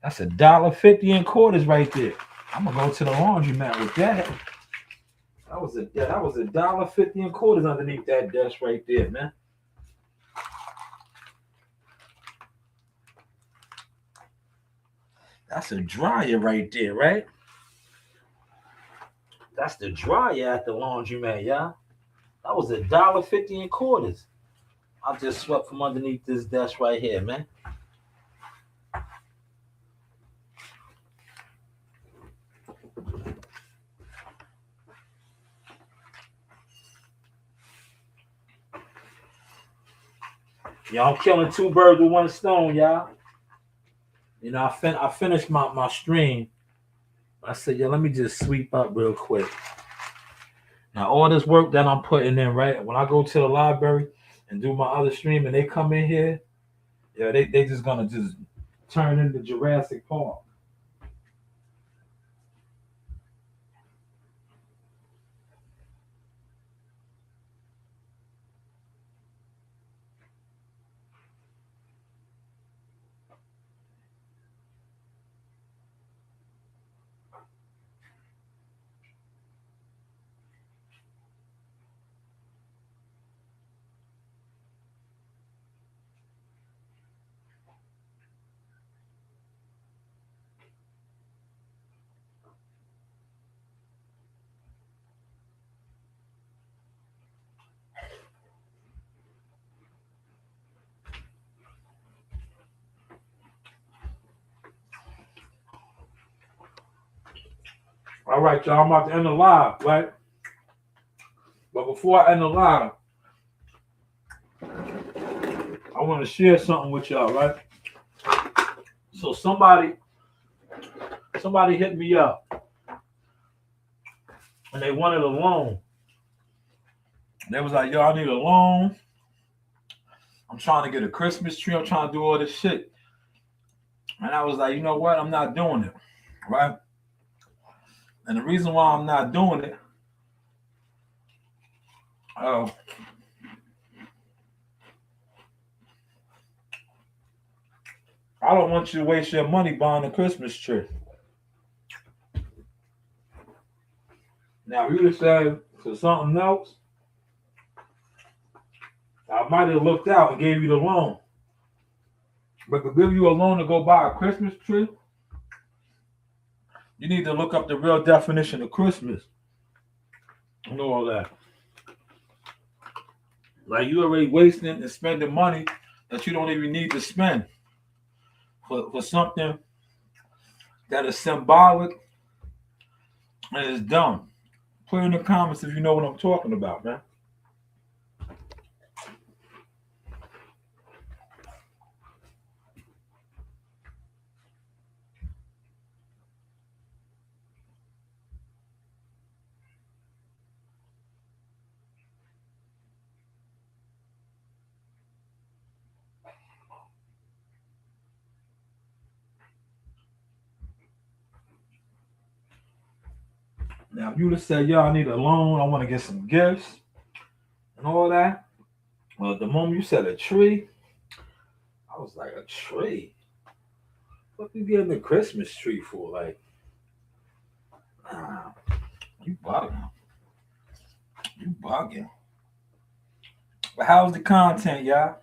That's $1.50 in quarters right there. I'm gonna go to the laundromat with that. That was $1.50 in quarters underneath that desk right there, man. That's a dryer right there, right? That's the dryer at the laundromat, y'all. That was $1.50 in quarters. I just swept from underneath this desk right here, man. Y'all, I'm killing two birds with one stone, y'all. You know, I finished my stream. I said, yeah, let me just sweep up real quick. Now, all this work that I'm putting in, right? When I go to the library and do my other stream and they come in here, yeah, they just gonna just turn into Jurassic Park. All right, y'all. I'm about to end the live, right? But before I end the live, I want to share something with y'all, right? So somebody hit me up and they wanted a loan. They was like, yo, I need a loan. I'm trying to get a Christmas tree. I'm trying to do all this shit. And I was like, you know what? I'm not doing it, right? And the reason why I'm not doing it, I don't want you to waste your money buying a Christmas tree. Now, if you just said for something else, I might have looked out and gave you the loan. But to give you a loan to go buy a Christmas tree, you need to look up the real definition of Christmas and all that. Like, you already wasting and spending money that you don't even need to spend for something that is symbolic and is dumb. Put in the comments if you know what I'm talking about, man. Now, if you would have said, yo, I need a loan, I want to get some gifts and all that. Well, the moment you said a tree, I was like, a tree? What you getting a Christmas tree for? Like, nah, you bugging. You bugging. But how's the content, y'all?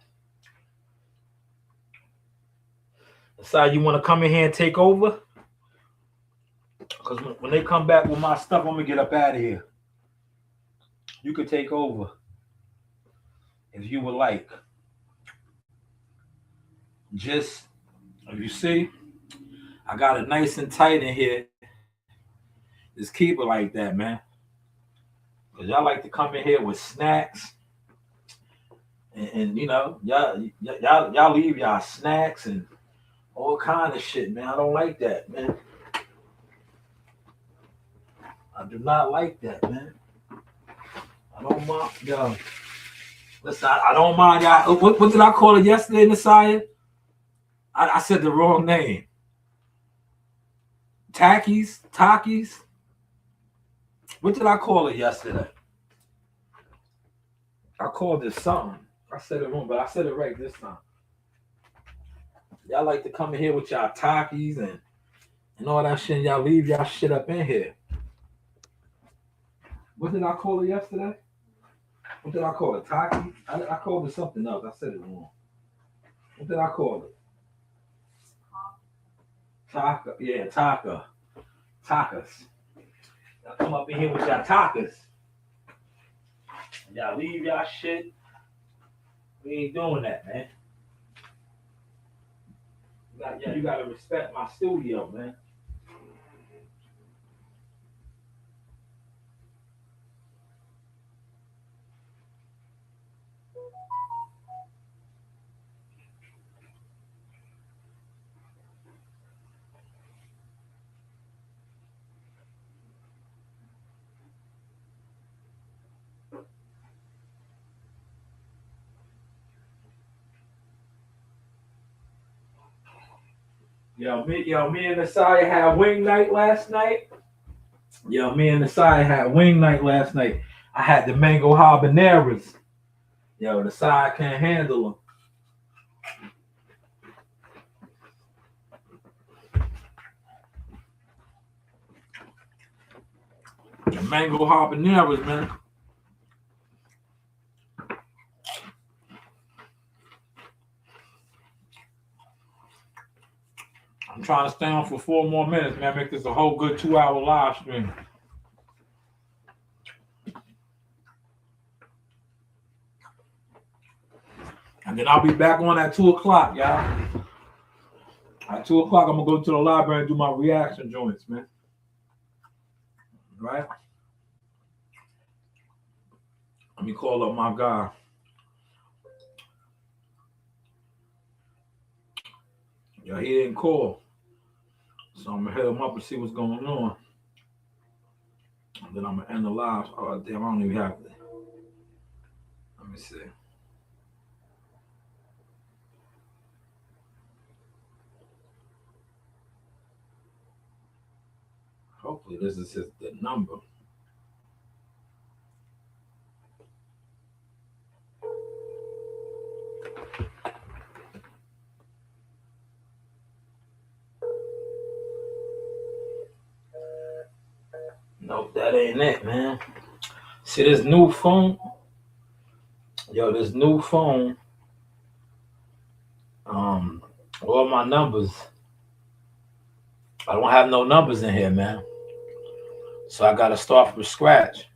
Decide you want to come in here and take over? Because when they come back with my stuff, I'm going to get up out of here. You could take over if you would like. Just, if you see, I got it nice and tight in here. Just keep it like that, man. Because y'all like to come in here with snacks. And you know, y'all leave y'all snacks and all kind of shit, man. I don't like that, man. I do not like that, man. I don't mind, yo. Listen, I don't mind y'all. What did I call it yesterday, Nasiah? I said the wrong name. Takis? What did I call it yesterday? I called it something. I said it wrong, but I said it right this time. Y'all like to come in here with y'all Takis and all that shit. And y'all leave y'all shit up in here. What did I call it yesterday? What did I call it? Taki? I called it something else. I said it wrong. What did I call it? Taka. Yeah, taka. Takas. Y'all come up in here with y'all takas. Y'all leave y'all shit. We ain't doing that, man. You gotta respect my studio, man. Me and Nasiah had wing night last night. Me and Nasiah had wing night last night. I had the mango habaneras. Nasiah can't handle them. The mango habaneras, man. I'm trying to stay on for 4 more minutes, man. Make this a whole good 2-hour live stream. And then I'll be back on at 2 o'clock, y'all. At 2 o'clock, I'm going to go to the library and do my reaction joints, man. right? Let me call up my guy. Yeah, he didn't call. So I'm gonna hit him up and see what's going on. And then I'm gonna end the live. Oh damn, I don't even have it. Let me see. Hopefully this is the number. Nope, that ain't it, man. See this new phone? Yo, this new phone. All my numbers. I don't have no numbers in here, man. So I gotta start from scratch.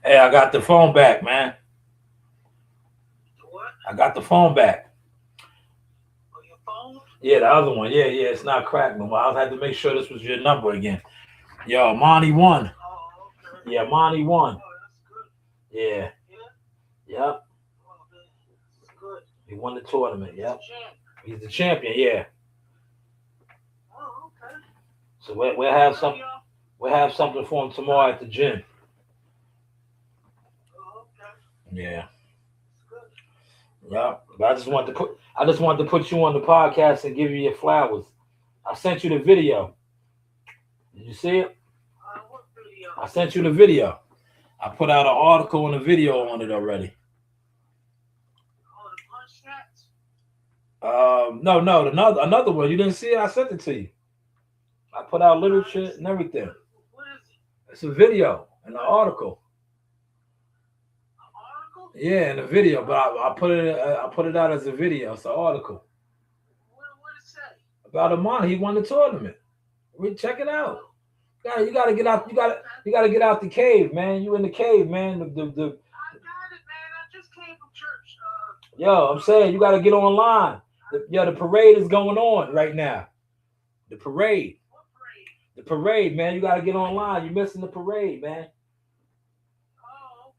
Hey, I got the phone back, man. What? I got the phone back. On your phone? Yeah, the other one. Yeah, it's not cracked no more. I had to make sure this was your number again. Yo, Monty won. Oh, okay. Yeah, Monty won. Oh, that's good. Yeah. Yeah? Yep. Oh, man. That's good. He won the tournament. Yep. Champ. He's the champion. Yeah. Oh, okay. So we'll have something for him tomorrow at the gym. Oh, okay. Yeah. That's good. Yeah. But I just wanted to put you on the podcast and give you your flowers. I sent you the video. Did you see it? What video? I sent you the video. I put out an article and a video on it already. Oh, the punch straps? No, another one. You didn't see it? I sent it to you. I put out little shit and everything. What is it? It's a video and an article. An article? Yeah, and a video, but I put it out as a video. It's an article. What did it say? About Amon. He won the tournament. Check it out. You gotta get out. You gotta get out the cave, man. You in the cave, man. I got it, man. I just came from church. Yo, I'm saying you gotta get online. The parade is going on right now. The parade. What parade? The parade, man. You gotta get online. You're missing the parade, man. Oh,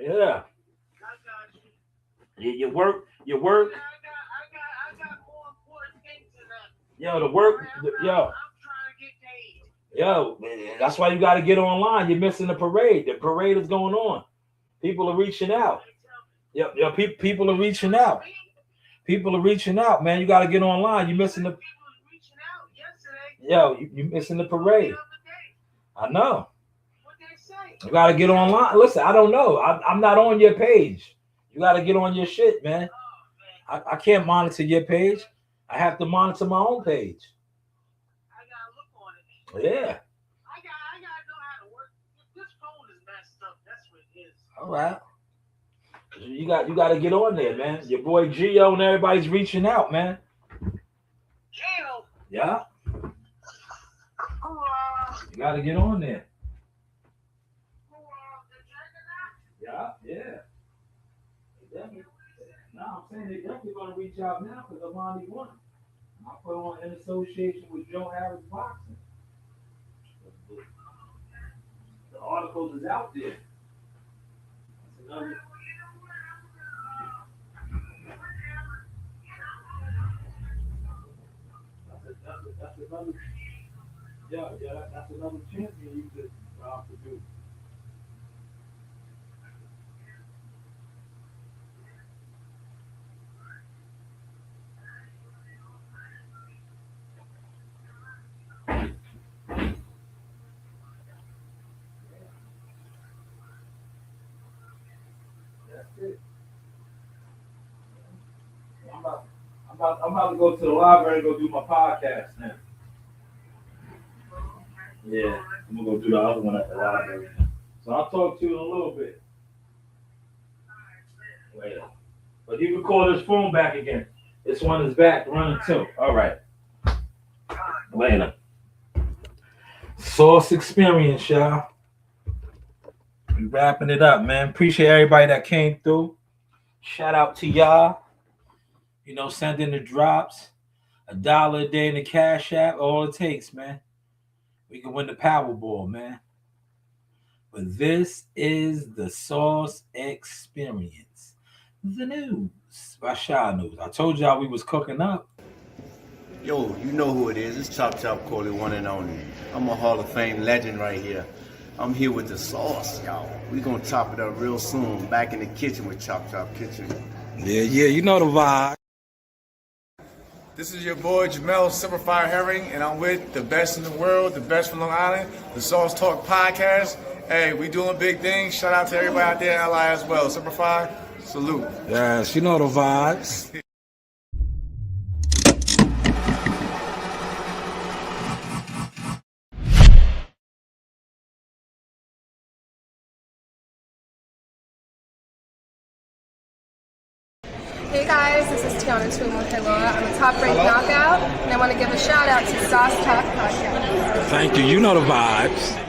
okay. Yeah. I got you. Your work. I got more important things than that. Yo, the work. I'm trying to get paid. Yo, man, that's why you gotta get online. You're missing the parade. The parade is going on. People are reaching out. Yo, people are reaching out. People are reaching out, man. You gotta get online. You're missing the. People are reaching out yesterday. Yo, you missing the parade. I know. What they say? You gotta get online. Listen, I don't know. I'm not on your page. You gotta get on your shit, man. Oh, man. I can't monitor your page. I have to monitor my own page. I gotta look on it. Yeah. I gotta know how to work. This phone is messed up. That's what it is. All right. You got to get on there, man. Your boy Gio and everybody's reaching out, man. Gio. Yeah. You got to get on there. Yeah. No, I'm saying they definitely going to reach out now because Amani won. I put on in association with Joe Harris Boxing. The article is out there. That's another. That's another. Yeah, that's another champion you could do. I'm about to go to the library and go do my podcast now. Yeah, I'm gonna go do the other one at the library. So I'll talk to you in a little bit. Later. But you can call this phone back again. This one is back running too. All right. Later. Source experience, y'all. We wrapping it up, man. Appreciate everybody that came through. Shout out to y'all. You know, send in the drops. $1 a day in the Cash App. All it takes, man. We can win the Powerball, man. But this is the Sauce Experience. The news by Shanewz. I told y'all we was cooking up. Yo, you know who it is. It's Chop Chop Corley, one and only. I'm a Hall of Fame legend right here. I'm here with the sauce, y'all. We gonna chop it up real soon. Back in the kitchen with Chop Chop Kitchen. Yeah, you know the vibe. This is your boy Jamel Simplifier Herring, and I'm with the best in the world, the best from Long Island, the Sauce Talk Podcast. Hey, we doing big things. Shout out to everybody out there in LI as well. Simplify, salute. Yes, you know the vibes. Hey guys, this is Tiana Tumo-Helora. I'm a top-rated knockout, and I want to give a shout out to Sauce Talk Podcast. Thank you. You know the vibes.